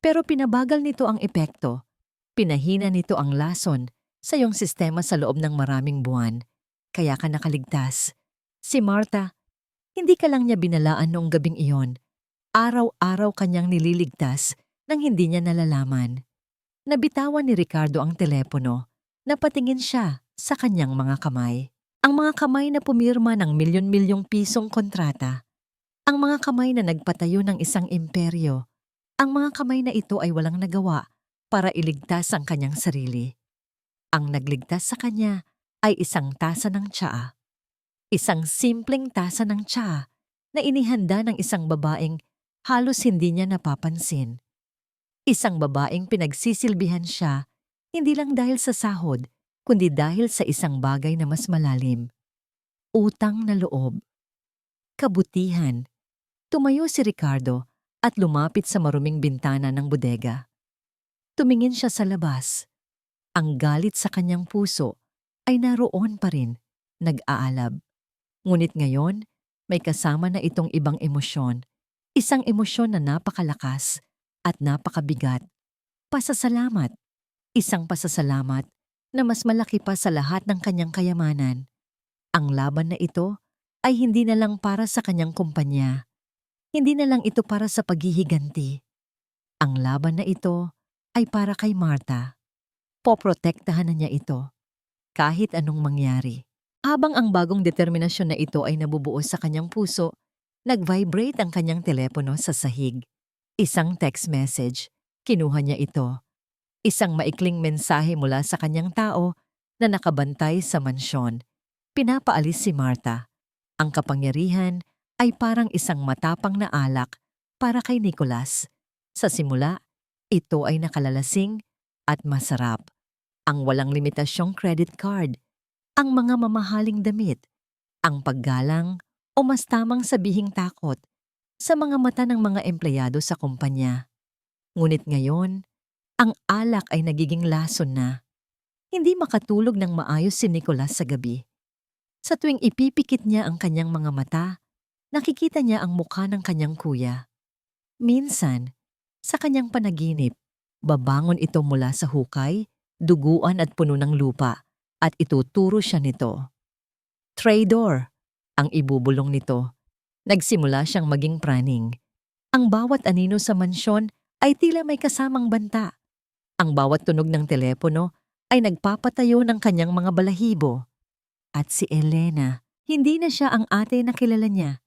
Pero pinabagal nito ang epekto. Pinahina nito ang lason sa iyong sistema sa loob ng maraming buwan. Kaya ka nakaligtas. Si Marta, hindi ka lang niya binalaan noong gabing iyon. Araw-araw kanyang nililigtas nang hindi niya nalalaman. Nabitawan ni Ricardo ang telepono. Napatingin siya sa kanyang mga kamay. Ang mga kamay na pumirma ng milyon-milyong pisong kontrata. Ang mga kamay na nagpatayo ng isang imperyo. Ang mga kamay na ito ay walang nagawa para iligtas ang kanyang sarili. Ang nagligtas sa kanya ay isang tasa ng tsaa. Isang simpleng tasa ng tsaa na inihanda ng isang babaeng halos hindi niya napapansin. Isang babaeng pinagsisilbihan siya hindi lang dahil sa sahod, kundi dahil sa isang bagay na mas malalim. Utang na loob. Kabutihan. Tumayo si Ricardo at lumapit sa maruming bintana ng bodega. Tumingin siya sa labas. Ang galit sa kanyang puso ay naroon pa rin, nag-aalab. Ngunit ngayon, may kasama na itong ibang emosyon. Isang emosyon na napakalakas at napakabigat. Pasasalamat. Isang pasasalamat na mas malaki pa sa lahat ng kanyang kayamanan. Ang laban na ito ay hindi na lang para sa kanyang kumpanya. Hindi na lang ito para sa paghihiganti. Ang laban na ito ay para kay Martha. Poprotektahan na niya ito, kahit anong mangyari. Habang ang bagong determinasyon na ito ay nabubuo sa kanyang puso, nag-vibrate ang kanyang telepono sa sahig. Isang text message, kinuha niya ito. Isang maikling mensahe mula sa kanyang tao na nakabantay sa mansyon. Pinapaalis si Martha. Ang kapangyarihan ay parang isang matapang na alak para kay Nicholas. Sa simula, ito ay nakalalasing at masarap. Ang walang limitasyong credit card, ang mga mamahaling damit, ang paggalang o mas tamang sabihing takot sa mga mata ng mga empleyado sa kumpanya. Ngunit ngayon, ang alak ay nagiging lason na. Hindi makatulog ng maayos si Nicholas sa gabi. Sa tuwing ipipikit niya ang kanyang mga mata, nakikita niya ang mukha ng kanyang kuya. Minsan, sa kanyang panaginip, babangon ito mula sa hukay, duguan at puno ng lupa, at ituturo siya nito. Traitor, ang ibubulong nito. Nagsimula siyang maging praning. Ang bawat anino sa mansyon ay tila may kasamang banta. Ang bawat tunog ng telepono ay nagpapatayo ng kanyang mga balahibo. At si Elena, hindi na siya ang ate na kilala niya.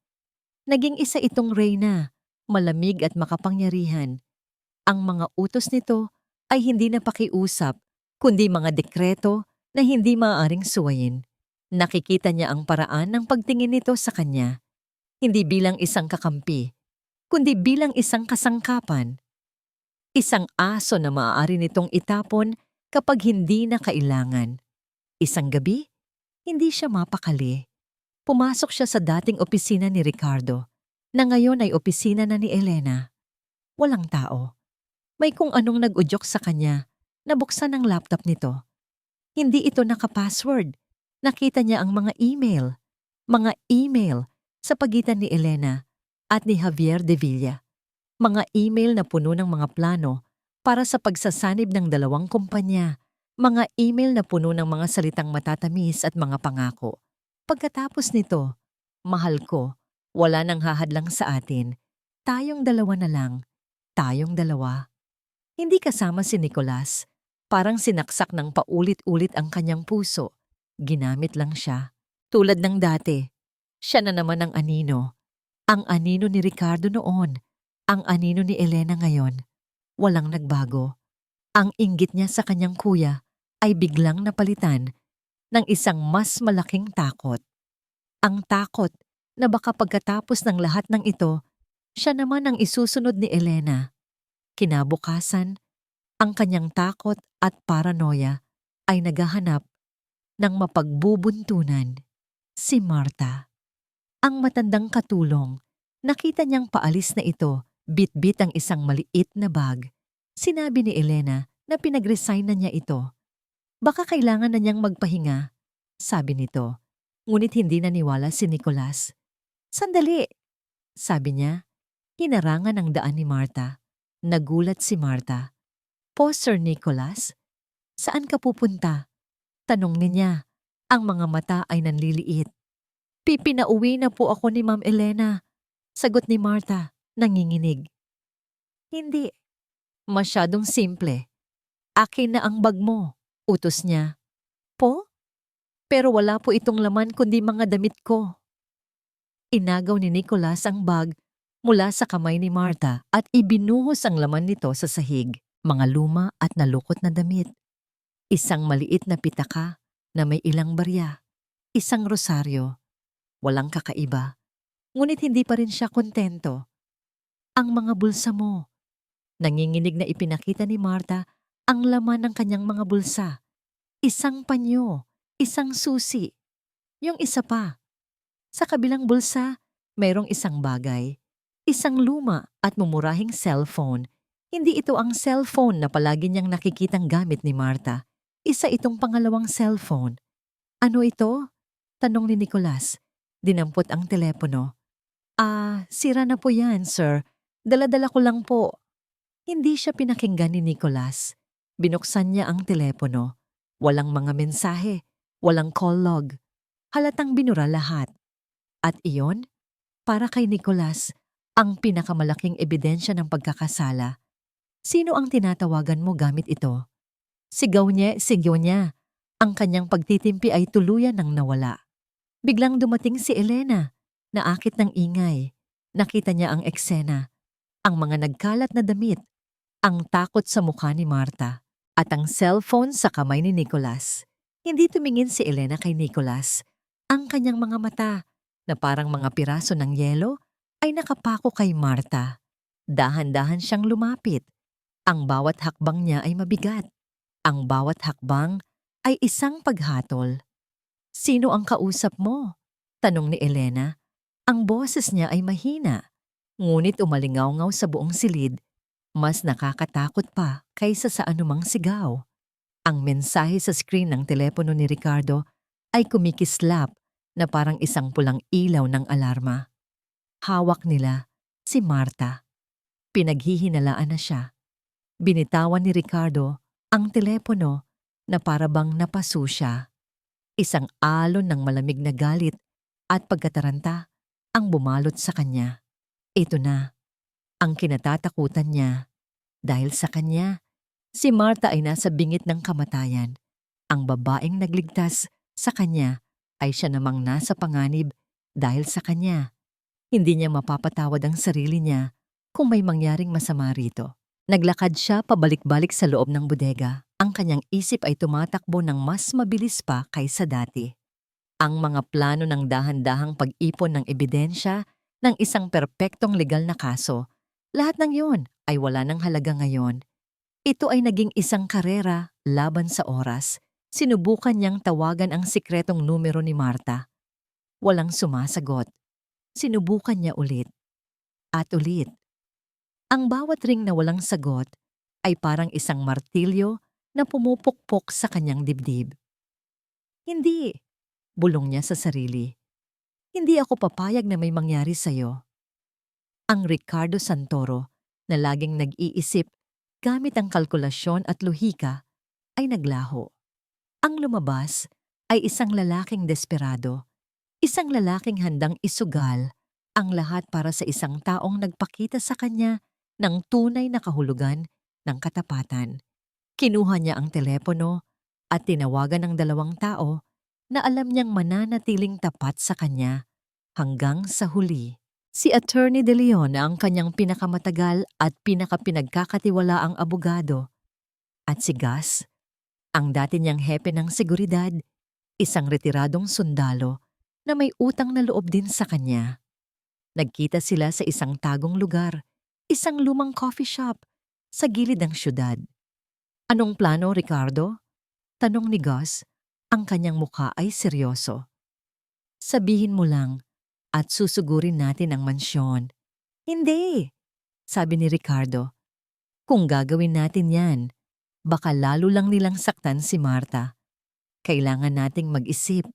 Naging isa itong reyna, malamig at makapangyarihan. Ang mga utos nito ay hindi na pakiusap, kundi mga dekreto na hindi maaaring suwayin. Nakikita niya ang paraan ng pagtingin nito sa kanya, hindi bilang isang kakampi, kundi bilang isang kasangkapan. Isang aso na maaari nitong itapon kapag hindi na kailangan. Isang gabi, hindi siya mapakali. Pumasok siya sa dating opisina ni Ricardo, na ngayon ay opisina na ni Elena. Walang tao. May kung anong nag-udyok sa kanya, nabuksan ang laptop nito. Hindi ito naka-password. Nakita niya ang mga email sa pagitan ni Elena at ni Javier de Villa. Mga email na puno ng mga plano para sa pagsasanib ng dalawang kumpanya. Mga email na puno ng mga salitang matatamis at mga pangako. Pagkatapos nito, mahal ko, wala nang hahadlang sa atin. Tayong dalawa na lang. Tayong dalawa. Hindi kasama si Nicholas. Parang sinaksak ng paulit-ulit ang kanyang puso. Ginamit lang siya. Tulad ng dati. Siya na naman ang anino. Ang anino ni Ricardo noon. Ang anino ni Elena ngayon. Walang nagbago. Ang inggit niya sa kanyang kuya ay biglang napalitan ng isang mas malaking takot. Ang takot na baka pagkatapos ng lahat ng ito, siya naman ang isusunod ni Elena. Kinabukasan, ang kanyang takot at paranoia ay naghahanap ng mapagbubuntunan. Si Martha. Ang matandang katulong, nakita niyang paalis na ito, bit-bit ang isang maliit na bag. Sinabi ni Elena na pinag-resign na niya ito. Baka kailangan na niyang magpahinga, sabi nito. Ngunit hindi naniwala si Nicholas. Sandali, sabi niya. Hinarangan ang daan ni Martha. Nagulat si Martha. Po, Sir Nicholas? Saan ka pupunta? Tanong niya. Ang mga mata ay nanliliit. Pinauwi na po ako ni Ma'am Elena. Sagot ni Martha, nanginginig. Hindi. Masyadong simple. Akin na ang bag mo, utos niya. Po? Pero wala po itong laman kundi mga damit ko. Inagaw ni Nicholas ang bag mula sa kamay ni Martha at ibinuhos ang laman nito sa sahig, mga luma at nalukot na damit. Isang maliit na pitaka, na may ilang barya, isang rosaryo, walang kakaiba. Ngunit hindi pa rin siya kontento. Ang mga bulsa mo. Nanginginig na ipinakita ni Marta ang laman ng kanyang mga bulsa. Isang panyo, isang susi. Yung isa pa. Sa kabilang bulsa, mayroong isang bagay. Isang luma at mumurahing cellphone. Hindi ito ang cellphone na palagi niyang nakikitang gamit ni Marta. Isa itong pangalawang cellphone. Ano ito? Tanong ni Nicolas. Dinampot ang telepono. Sira na po yan, sir. Dala-dala ko lang po. Hindi siya pinakinggan ni Nicolas. Binuksan niya ang telepono. Walang mga mensahe, walang call log. Halatang binura lahat. At iyon, para kay Nicolas, ang pinakamalaking ebidensya ng pagkakasala. Sino ang tinatawagan mo gamit ito? Sigaw niya. Ang kanyang pagtitimpi ay tuluyan ng nawala. Biglang dumating si Elena, naakit ng ingay. Nakita niya ang eksena, ang mga nagkalat na damit, ang takot sa mukha ni Marta, at ang cellphone sa kamay ni Nicolas. Hindi tumingin si Elena kay Nicolas. Ang kanyang mga mata, na parang mga piraso ng yelo, ay nakapako kay Marta. Dahan-dahan siyang lumapit. Ang bawat hakbang niya ay mabigat. Ang bawat hakbang ay isang paghatol. Sino ang kausap mo? Tanong ni Elena. Ang boses niya ay mahina, ngunit umalingaw-ngaw sa buong silid. Mas nakakatakot pa kaysa sa anumang sigaw. Ang mensahe sa screen ng telepono ni Ricardo ay kumikislap na parang isang pulang ilaw ng alarma. Hawak nila si Marta. Pinaghihinalaan na siya. Binitawan ni Ricardo ang telepono na parabang napaso siya. Isang alon ng malamig na galit at pagkataranta ang bumalot sa kanya. Ito na, ang kinatatakutan niya. Dahil sa kanya, si Marta ay nasa bingit ng kamatayan. Ang babaeng nagligtas sa kanya ay siya namang nasa panganib dahil sa kanya. Hindi niya mapapatawad ang sarili niya kung may mangyaring masama rito. Naglakad siya pabalik-balik sa loob ng bodega. Ang kanyang isip ay tumatakbo ng mas mabilis pa kaysa dati. Ang mga plano ng dahan-dahang pag-ipon ng ebidensya ng isang perpektong legal na kaso, lahat ng yon ay wala ng halaga ngayon. Ito ay naging isang karera laban sa oras. Sinubukan niyang tawagan ang sikretong numero ni Marta. Walang sumasagot. Sinubukan niya ulit. At ulit. Ang bawat ring na walang sagot ay parang isang martilyo na pumupukpok sa kanyang dibdib. Hindi, bulong niya sa sarili. Hindi ako papayag na may mangyari sa'yo. Ang Ricardo Santoro na laging nag-iisip gamit ang kalkulasyon at lohika ay naglaho. Ang lumabas ay isang lalaking desperado, isang lalaking handang isugal ang lahat para sa isang taong nagpakita sa kanya ng tunay na kahulugan ng katapatan. Kinuha niya ang telepono at tinawagan ng dalawang tao na alam niyang mananatiling tapat sa kanya hanggang sa huli. Si Attorney De Leon na ang kanyang pinakamatagal at pinakapinagkakatiwalaang abogado. At si Gus, ang dati niyang hepe ng seguridad, isang retiradong sundalo na may utang na loob din sa kanya. Nagkita sila sa isang tagong lugar, isang lumang coffee shop sa gilid ng syudad. Anong plano, Ricardo? Tanong ni Gus, ang kanyang mukha ay seryoso. Sabihin mo lang at susugurin natin ang mansyon. Hindi, sabi ni Ricardo. Kung gagawin natin yan, baka lalo lang nilang saktan si Marta. Kailangan nating mag-isip.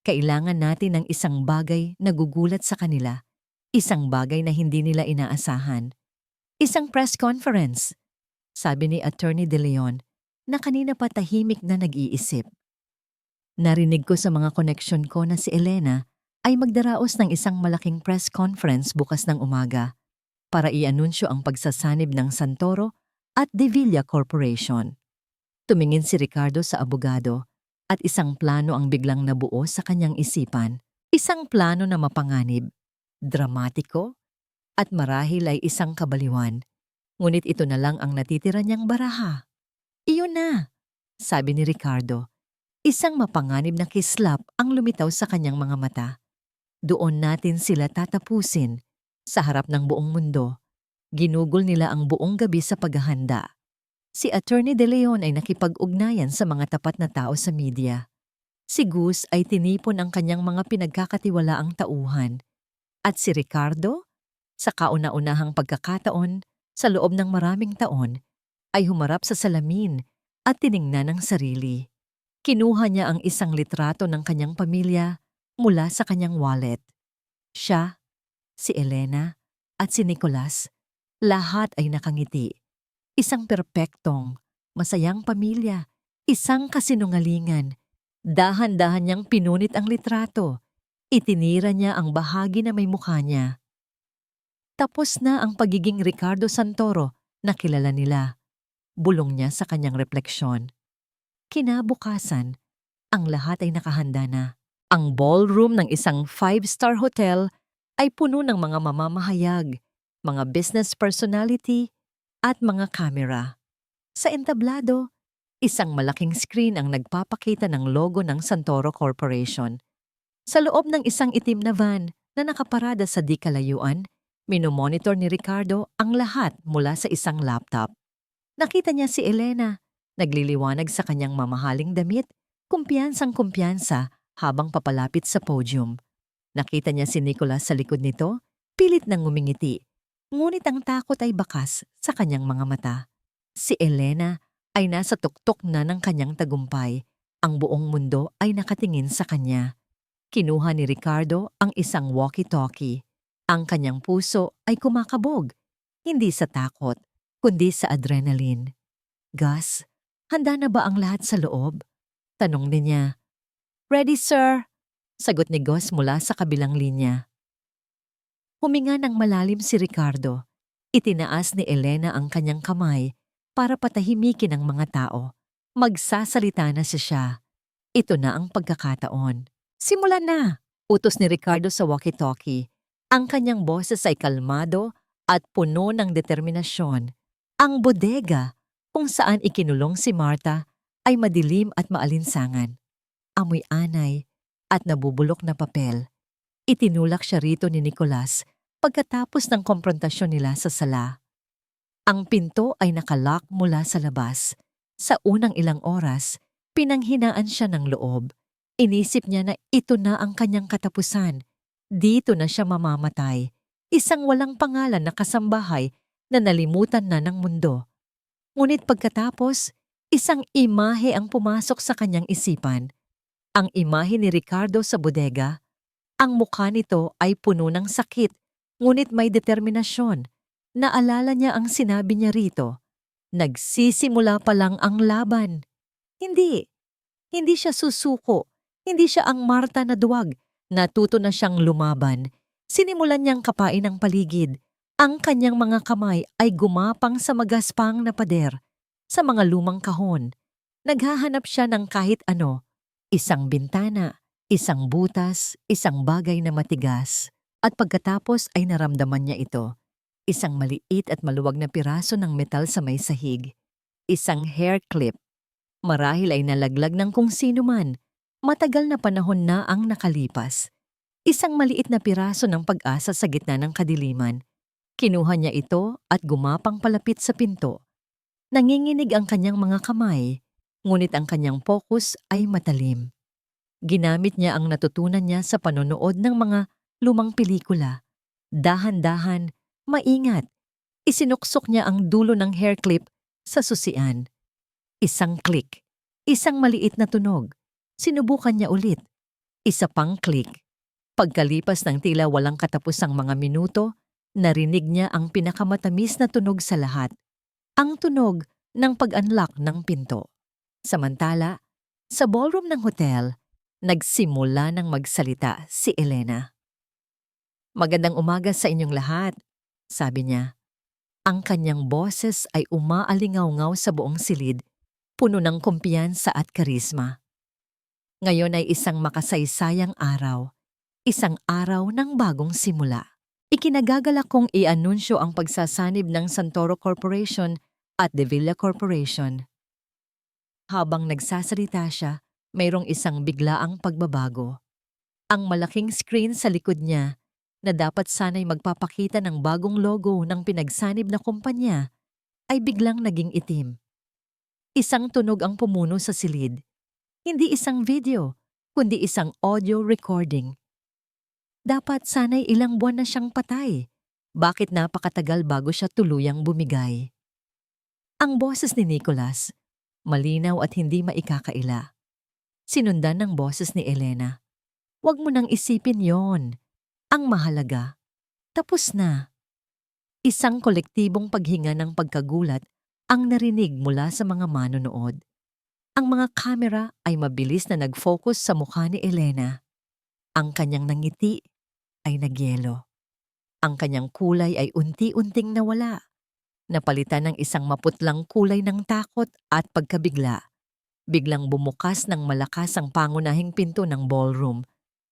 Kailangan natin ng isang bagay na gugulat sa kanila. Isang bagay na hindi nila inaasahan. Isang press conference, sabi ni Attorney De Leon na kanina pa tahimik na nag-iisip. Narinig ko sa mga koneksyon ko na si Elena ay magdaraos ng isang malaking press conference bukas ng umaga para i-anunsyo ang pagsasanib ng Santoro at De Villa Corporation. Tumingin si Ricardo sa abogado at isang plano ang biglang nabuo sa kanyang isipan. Isang plano na mapanganib, dramatiko, at marahil ay isang kabaliwan. Ngunit ito na lang ang natitira niyang baraha. Iyon na, sabi ni Ricardo. Isang mapanganib na kislap ang lumitaw sa kanyang mga mata. Doon natin sila tatapusin. Sa harap ng buong mundo, ginugol nila ang buong gabi sa paghahanda. Si Attorney De Leon ay nakipag-ugnayan sa mga tapat na tao sa media. Si Gus ay tinipon ang kanyang mga pinagkakatiwalaang tauhan. At si Ricardo, sa kauna-unahang pagkakataon, sa loob ng maraming taon, ay humarap sa salamin at tiningnan ang sarili. Kinuha niya ang isang litrato ng kanyang pamilya mula sa kanyang wallet. Siya, si Elena, at si Nicolas, lahat ay nakangiti. Isang perpektong, masayang pamilya, isang kasinungalingan. Dahan-dahan niyang pinunit ang litrato. Itinira niya ang bahagi na may mukha niya. Tapos na ang pagiging Ricardo Santoro na kilala nila. Bulong niya sa kanyang refleksyon. Kinabukasan, ang lahat ay nakahanda na. Ang ballroom ng isang 5-star hotel ay puno ng mga mamamahayag, mga business personality, at mga kamera. Sa entablado, isang malaking screen ang nagpapakita ng logo ng Santoro Corporation. Sa loob ng isang itim na van na nakaparada sa di kalayuan, minomonitor ni Ricardo ang lahat mula sa isang laptop. Nakita niya si Elena, nagliliwanag sa kanyang mamahaling damit, kumpiyansang-kumpiyansa habang papalapit sa podium. Nakita niya si Nicolas sa likod nito, pilit nang ngumingiti. Ngunit ang takot ay bakas sa kanyang mga mata. Si Elena ay nasa tuktok na ng kanyang tagumpay. Ang buong mundo ay nakatingin sa kanya. Kinuha ni Ricardo ang isang walkie-talkie. Ang kanyang puso ay kumakabog, hindi sa takot, kundi sa adrenaline. Gus, handa na ba ang lahat sa loob? Tanong niya. Ready, sir, sagot ni Gus mula sa kabilang linya. Huminga ng malalim si Ricardo. Itinaas ni Elena ang kanyang kamay para patahimikin ang mga tao. Magsasalita na siya. Ito na ang pagkakataon. Simulan na! Utos ni Ricardo sa walkie-talkie. Ang kanyang boses ay kalmado at puno ng determinasyon. Ang bodega, kung saan ikinulong si Marta, ay madilim at maalinsangan. Amoy anay at nabubulok na papel. Itinulak siya rito ni Nicolas pagkatapos ng komprontasyon nila sa sala. Ang pinto ay nakalock mula sa labas. Sa unang ilang oras, pinanghinaan siya ng loob. Inisip niya na ito na ang kanyang katapusan. Dito na siya mamamatay. Isang walang pangalan na kasambahay na nalimutan na ng mundo. Ngunit pagkatapos, isang imahe ang pumasok sa kanyang isipan. Ang imahe ni Ricardo sa bodega. Ang mukha nito ay puno ng sakit, ngunit may determinasyon. Naalala niya ang sinabi niya rito. Nagsisimula pa lang ang laban. Hindi siya susuko. Hindi siya ang Marta na duwag. Natuto na siyang lumaban. Sinimulan niyang kapain ang paligid. Ang kanyang mga kamay ay gumapang sa magaspang na pader, sa mga lumang kahon. Naghahanap siya ng kahit ano. Isang bintana, isang butas, isang bagay na matigas. At pagkatapos ay naramdaman niya ito. Isang maliit at maluwag na piraso ng metal sa may sahig. Isang hair clip. Marahil ay nalaglag ng kung sino man. Matagal na panahon na ang nakalipas. Isang maliit na piraso ng pag-asa sa gitna ng kadiliman. Kinuha niya ito at gumapang palapit sa pinto. Nanginginig ang kanyang mga kamay, ngunit ang kanyang focus ay matalim. Ginamit niya ang natutunan niya sa panonood ng mga lumang pelikula. Dahan-dahan, maingat. Isinuksok niya ang dulo ng hair clip sa susian. Isang click. Isang maliit na tunog. Sinubukan niya ulit. Isa pang click. Pagkalipas ng tila walang katapusang mga minuto, narinig niya ang pinakamatamis na tunog sa lahat. Ang tunog ng pag-unlock ng pinto. Samantala, sa ballroom ng hotel, nagsimula ng magsalita si Elena. Magandang umaga sa inyong lahat, sabi niya. Ang kanyang boses ay umaalingaw-ngaw sa buong silid, puno ng kumpiyansa at karisma. Ngayon ay isang makasaysayang araw, isang araw ng bagong simula. Ikinagagalak kong i-anunsyo ang pagsasanib ng Santoro Corporation at De Villa Corporation. Habang nagsasalita siya, mayroong isang biglaang pagbabago. Ang malaking screen sa likod niya na dapat sana'y magpapakita ng bagong logo ng pinagsanib na kumpanya ay biglang naging itim. Isang tunog ang pumuno sa silid. Hindi isang video, kundi isang audio recording. Dapat sana'y ilang buwan na siyang patay. Bakit napakatagal bago siya tuluyang bumigay? Ang boses ni Nicholas, malinaw at hindi maikakaila. Sinundan ng boses ni Elena. Huwag mo nang isipin yon. Ang mahalaga, tapos na. Isang kolektibong paghinga ng pagkagulat ang narinig mula sa mga manonood. Ang mga kamera ay mabilis na nag-focus sa mukha ni Elena. Ang kanyang nangiti ay nagyelo. Ang kanyang kulay ay unti-unting nawala. Napalitan ng isang maputlang kulay ng takot at pagkabigla. Biglang bumukas ng malakas ang pangunahing pinto ng ballroom.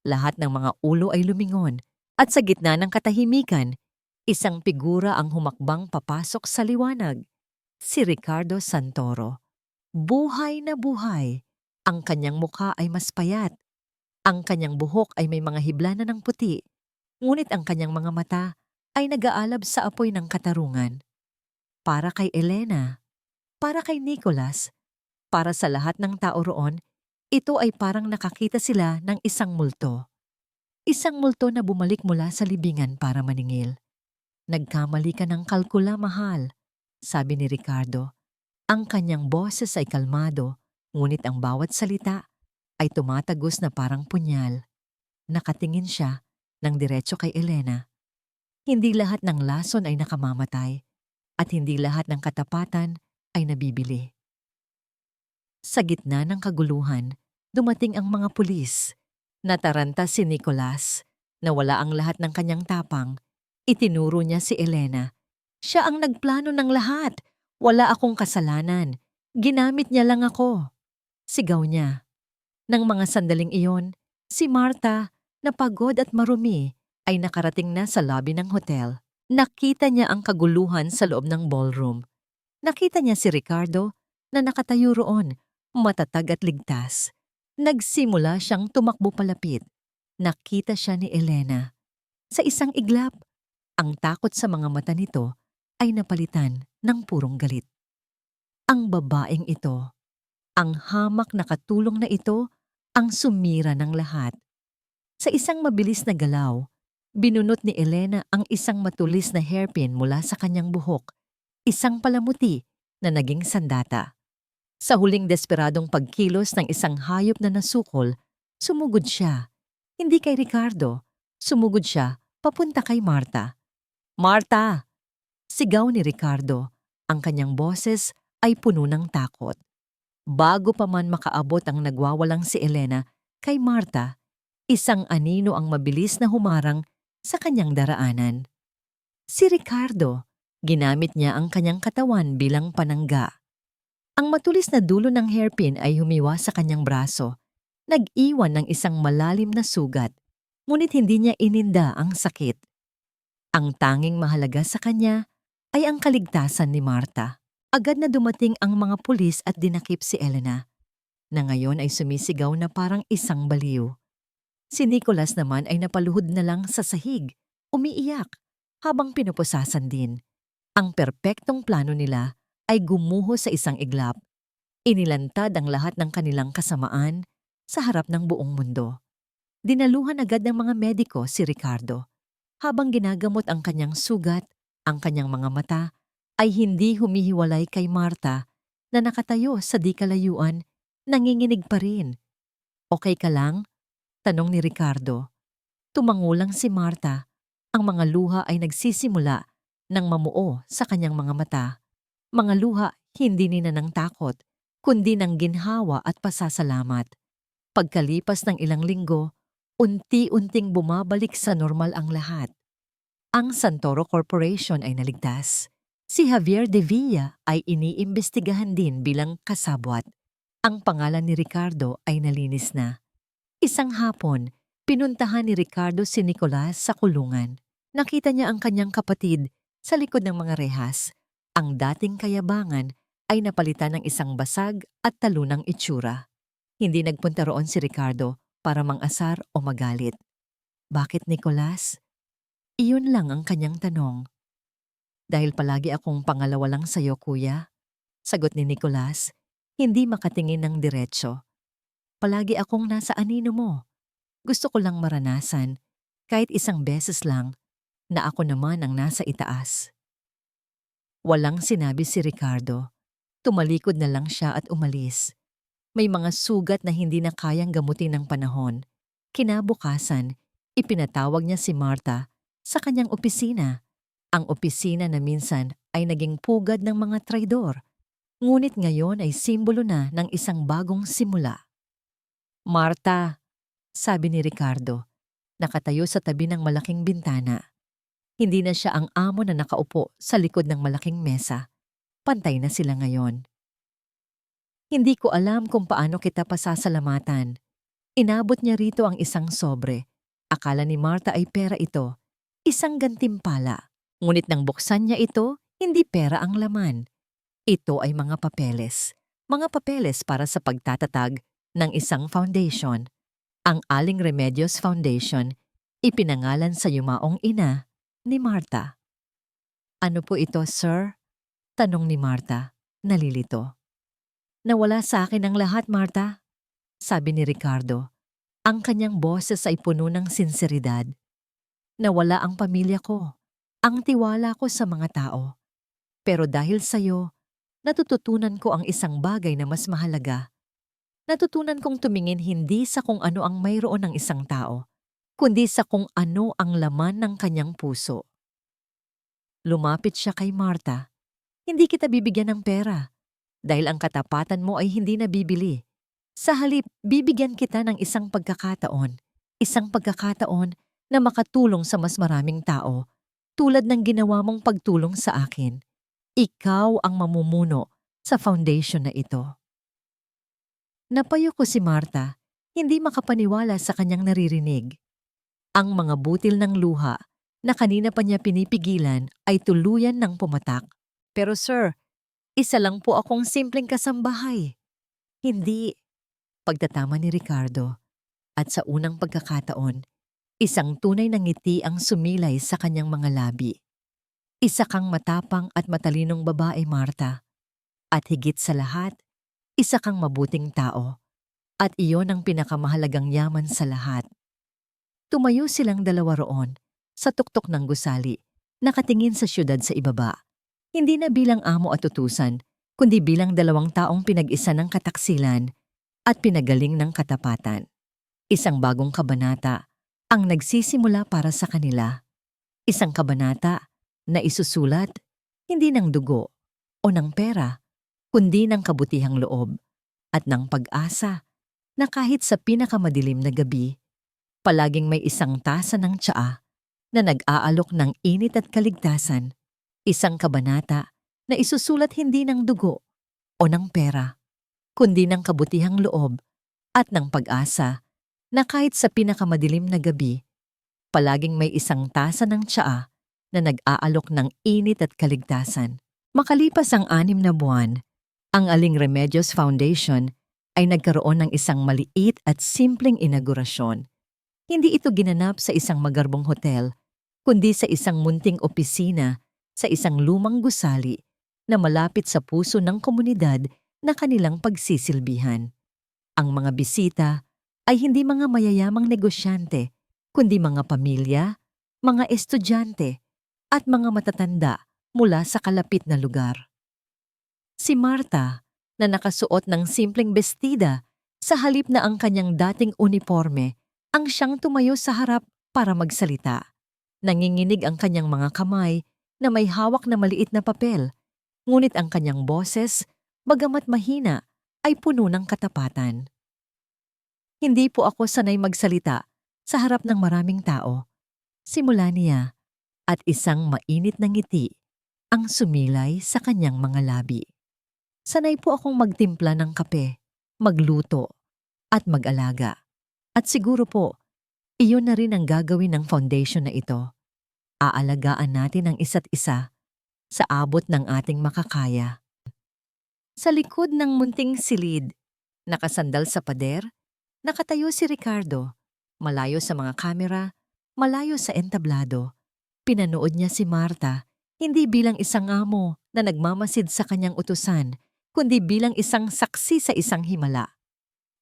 Lahat ng mga ulo ay lumingon at sa gitna ng katahimikan, isang figura ang humakbang papasok sa liwanag. Si Ricardo Santoro. Buhay na buhay. Ang kanyang mukha ay mas payat. Ang kanyang buhok ay may mga hibla na ng puti. Ngunit ang kanyang mga mata ay nag-aalab sa apoy ng katarungan. Para kay Elena, para kay Nicholas, para sa lahat ng tao roon, ito ay parang nakakita sila ng isang multo. Isang multo na bumalik mula sa libingan para maningil. Nagkamali ka ng kalkula, mahal, sabi ni Ricardo. Ang kanyang boses ay kalmado, ngunit ang bawat salita ay tumatagos na parang punyal. Nakatingin siya ng diretso kay Elena. Hindi lahat ng lason ay nakamamatay at hindi lahat ng katapatan ay nabibili. Sa gitna ng kaguluhan, dumating ang mga pulis. Nataranta si Nicholas. Nawala ang lahat ng kanyang tapang. Itinuro niya si Elena. Siya ang nagplano ng lahat. Wala akong kasalanan. Ginamit niya lang ako. Sigaw niya. Nang mga sandaling iyon, si Marta, na pagod at marumi, ay nakarating na sa lobby ng hotel. Nakita niya ang kaguluhan sa loob ng ballroom. Nakita niya si Ricardo na nakatayo roon, matatag at ligtas. Nagsimula siyang tumakbo palapit. Nakita siya ni Elena. Sa isang iglap, ang takot sa mga mata nito ay napalitan ng purong galit. Ang babaeng ito, ang hamak na katulong na ito, ang sumira ng lahat. Sa isang mabilis na galaw, binunot ni Elena ang isang matulis na hairpin mula sa kanyang buhok, isang palamuti na naging sandata. Sa huling desperadong pagkilos ng isang hayop na nasukol, sumugod siya. Hindi kay Ricardo, sumugod siya papunta kay Marta. Marta! Sigaw ni Ricardo. Ang kanyang boses ay puno ng takot. Bago pa man makaabot ang nagwawalang si Elena, kay Marta, isang anino ang mabilis na humarang sa kanyang daraanan. Si Ricardo, ginamit niya ang kanyang katawan bilang panangga. Ang matulis na dulo ng hairpin ay humiwa sa kanyang braso. Nag-iwan ng isang malalim na sugat, ngunit hindi niya ininda ang sakit. Ang tanging mahalaga sa kanya ay ang kaligtasan ni Marta. Agad na dumating ang mga pulis at dinakip si Elena, na ngayon ay sumisigaw na parang isang baliw. Si Nicholas naman ay napaluhod na lang sa sahig, umiiyak, habang pinupusasan din. Ang perpektong plano nila ay gumuho sa isang iglap. Inilantad ang lahat ng kanilang kasamaan sa harap ng buong mundo. Dinaluhan agad ng mga mediko si Ricardo. Habang ginagamot ang kanyang sugat, ang kanyang mga mata ay hindi humihiwalay kay Marta na nakatayo sa di kalayuan, nanginginig pa rin. Okay ka lang? Tanong ni Ricardo. Tumangulang si Marta. Ang mga luha ay nagsisimula ng mamuo sa kanyang mga mata. Mga luha hindi nina ng takot, kundi ng ginhawa at pasasalamat. Pagkalipas ng ilang linggo, unti-unting bumabalik sa normal ang lahat. Ang Santoro Corporation ay naligtas. Si Javier de Villa ay iniimbestigahan din bilang kasabwat. Ang pangalan ni Ricardo ay nalinis na. Isang hapon, pinuntahan ni Ricardo si Nicholas sa kulungan. Nakita niya ang kanyang kapatid sa likod ng mga rehas. Ang dating kayabangan ay napalitan ng isang basag at talunang itsura. Hindi nagpunta roon si Ricardo para mang-asar o magalit. Bakit, Nicolas? Iyon lang ang kanyang tanong. Dahil palagi akong pangalawa lang sa'yo, kuya. Sagot ni Nicolas, hindi makatingin ng diretsyo. Palagi akong nasa anino mo. Gusto ko lang maranasan, kahit isang beses lang, na ako naman ang nasa itaas. Walang sinabi si Ricardo. Tumalikod na lang siya at umalis. May mga sugat na hindi na kayang gamutin ng panahon. Kinabukasan, ipinatawag niya si Martha sa kanyang opisina. Ang opisina na minsan ay naging pugad ng mga traidor. Ngunit ngayon ay simbolo na ng isang bagong simula. Martha, sabi ni Ricardo, nakatayo sa tabi ng malaking bintana. Hindi na siya ang amo na nakaupo sa likod ng malaking mesa. Pantay na sila ngayon. Hindi ko alam kung paano kita pasasalamatan. Inabot niya rito ang isang sobre. Akala ni Martha ay pera ito. Isang gantimpala. Ngunit nang buksan niya ito, hindi pera ang laman. Ito ay mga papeles. Mga papeles para sa pagtatatag ng isang foundation. Ang Aling Remedios Foundation, ipinangalan sa yumaong ina ni Martha. Ano po ito, sir? Tanong ni Martha, nalilito. Nawala sa akin ang lahat, Martha, sabi ni Ricardo. Ang kanyang boses ay puno ng sinseridad. Nawala ang pamilya ko, ang tiwala ko sa mga tao. Pero dahil sa'yo, natututunan ko ang isang bagay na mas mahalaga. Natutunan kong tumingin hindi sa kung ano ang mayroon ng isang tao, kundi sa kung ano ang laman ng kanyang puso. Lumapit siya kay Martha. Hindi kita bibigyan ng pera, dahil ang katapatan mo ay hindi nabibili. Sa halip, bibigyan kita ng isang pagkakataon na makatulong sa mas maraming tao, tulad ng ginawa mong pagtulong sa akin. Ikaw ang mamumuno sa foundation na ito. Napayo ko si Martha, hindi makapaniwala sa kanyang naririnig. Ang mga butil ng luha na kanina pa niya pinipigilan ay tuluyan ng pumatak. Pero sir, isa lang po akong simpleng kasambahay. Hindi. Pagtatama ni Ricardo. At sa unang pagkakataon, isang tunay na ngiti ang sumilay sa kanyang mga labi. Isa kang matapang at matalinong babae, Martha. At higit sa lahat, isa kang mabuting tao. At iyon ang pinakamahalagang yaman sa lahat. Tumayo silang dalawa roon, sa tuktok ng gusali, nakatingin sa syudad sa ibaba. Hindi na bilang amo at utusan, kundi bilang dalawang taong pinag-isa ng kataksilan at pinagaling ng katapatan. Isang bagong kabanata ang nagsisimula para sa kanila. Isang kabanata na isusulat hindi ng dugo o ng pera, kundi ng kabutihang loob at ng pag-asa na kahit sa pinakamadilim na gabi, palaging may isang tasa ng tsaa na nag-aalok ng init at kaligtasan. Isang kabanata na isusulat hindi ng dugo o ng pera, kundi ng kabutihang loob at ng pag-asa na kahit sa pinakamadilim na gabi, palaging may isang tasa ng tsaa na nag-aalok ng init at kaligtasan. Makalipas ang 6 na buwan, ang Aling Remedios Foundation ay nagkaroon ng isang maliit at simpleng inaugurasyon. Hindi ito ginanap sa isang magarbong hotel, kundi sa isang munting opisina sa isang lumang gusali na malapit sa puso ng komunidad na kanilang pagsisilbihan. Ang mga bisita ay hindi mga mayayamang negosyante, kundi mga pamilya, mga estudyante, at mga matatanda mula sa kalapit na lugar. Si Martha, na nakasuot ng simpleng bestida, sa halip na ang kanyang dating uniforme, ang siyang tumayo sa harap para magsalita. Nanginginig ang kanyang mga kamay na may hawak na maliit na papel, ngunit ang kanyang boses, bagamat mahina, ay puno ng katapatan. Hindi po ako sanay magsalita sa harap ng maraming tao. Simula niya, at isang mainit na ngiti ang sumilay sa kanyang mga labi. Sanay po akong magtimpla ng kape, magluto, at mag-alaga. At siguro po, iyon na rin ang gagawin ng foundation na ito. Aalagaan natin ang isa't isa sa abot ng ating makakaya. Sa likod ng munting silid, Nakasandal sa pader, nakatayo si Ricardo, malayo sa mga kamera, malayo sa entablado. Pinanood niya si Marta, hindi bilang isang amo na nagmamasid sa kanyang utusan, kundi bilang isang saksi sa isang himala.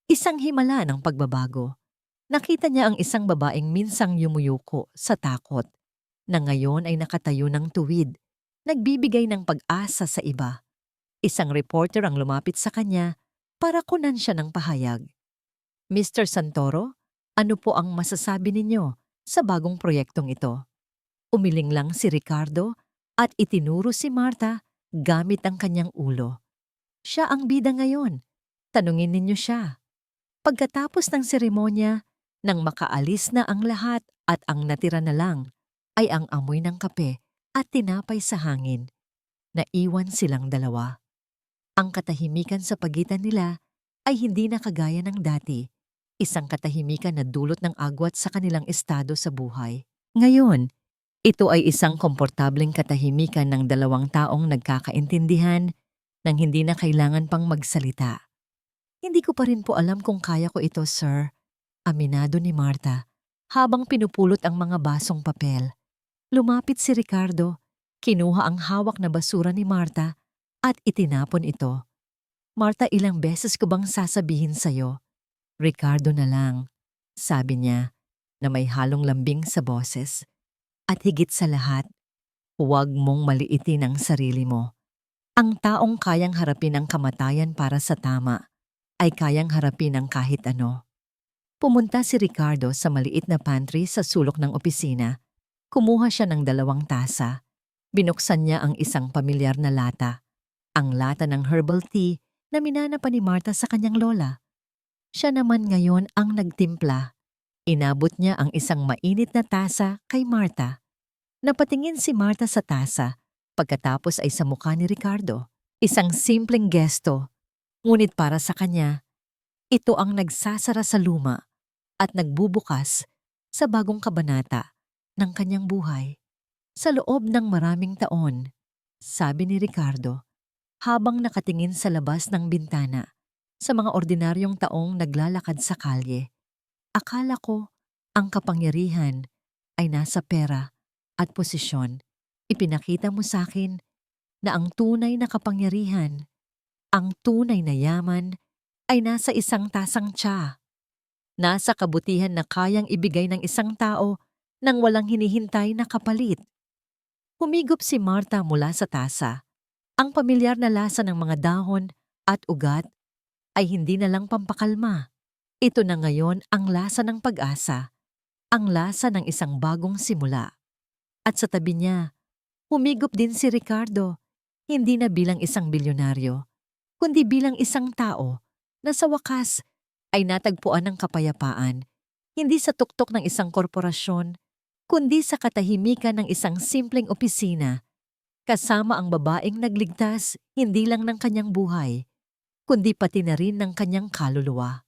Isang himala ng pagbabago. Nakita niya ang isang babaeng minsang yumuyuko sa takot, na ngayon ay nakatayo ng tuwid, nagbibigay ng pag-asa sa iba. Isang reporter ang lumapit sa kanya para kunan siya ng pahayag. Mr. Santoro, ano po ang masasabi ninyo sa bagong proyektong ito? Umiling lang si Ricardo at itinuro si Marta gamit ang kanyang ulo. Siya ang bida ngayon. Tanungin ninyo siya. Pagkatapos ng seremonya, nang makaalis na ang lahat at ang natira na lang ay ang amoy ng kape at tinapay sa hangin. Naiwan silang dalawa. Ang katahimikan sa pagitan nila ay hindi na kagaya ng dati, isang katahimikan na dulot ng agwat sa kanilang estado sa buhay. Ngayon, ito ay isang komportableng katahimikan ng dalawang taong nagkakaintindihan nang hindi na kailangan pang magsalita. Hindi ko pa rin po alam kung kaya ko ito, sir. Aminado ni Marta, habang pinupulot ang mga basong papel. Lumapit si Ricardo, kinuha ang hawak na basura ni Marta at itinapon ito. Marta, ilang beses ko bang sasabihin sa'yo? Ricardo na lang, sabi niya na may halong lambing sa boses. At higit sa lahat, huwag mong maliitin ang sarili mo. Ang taong kayang harapin ang kamatayan para sa tama ay kayang harapin ang kahit ano. Pumunta si Ricardo sa maliit na pantry sa sulok ng opisina. Kumuha siya ng 2 tasa. Binuksan niya ang isang pamilyar na lata. Ang lata ng herbal tea na minana pa ni Marta sa kanyang lola. Siya naman ngayon ang nagtimpla. Inabot niya ang isang mainit na tasa kay Marta. Napatingin si Marta sa tasa, pagkatapos ay sa mukha ni Ricardo. Isang simpleng gesto, ngunit para sa kanya, ito ang nagsasara sa luma at nagbubukas sa bagong kabanata ng kanyang buhay. Sa loob ng maraming taon, sabi ni Ricardo, habang nakatingin sa labas ng bintana, sa mga ordinaryong taong naglalakad sa kalye. Akala ko, ang kapangyarihan ay nasa pera at posisyon. Ipinakita mo sa akin na ang tunay na kapangyarihan, ang tunay na yaman, ay nasa isang tasang tsa. Nasa kabutihan na kayang ibigay ng isang tao nang walang hinihintay na kapalit. Humigop si Marta mula sa tasa. Ang pamilyar na lasa ng mga dahon at ugat ay hindi na lang pampakalma. Ito na ngayon ang lasa ng pag-asa, ang lasa ng isang bagong simula. At sa tabi niya, humigop din si Ricardo, hindi na bilang isang bilyonaryo, kundi bilang isang tao na sa wakas ay natagpuan ng kapayapaan, hindi sa tuktok ng isang korporasyon, kundi sa katahimikan ng isang simpleng opisina, kasama ang babaeng nagligtas hindi lang ng kanyang buhay, kundi pati na rin ng kanyang kaluluwa.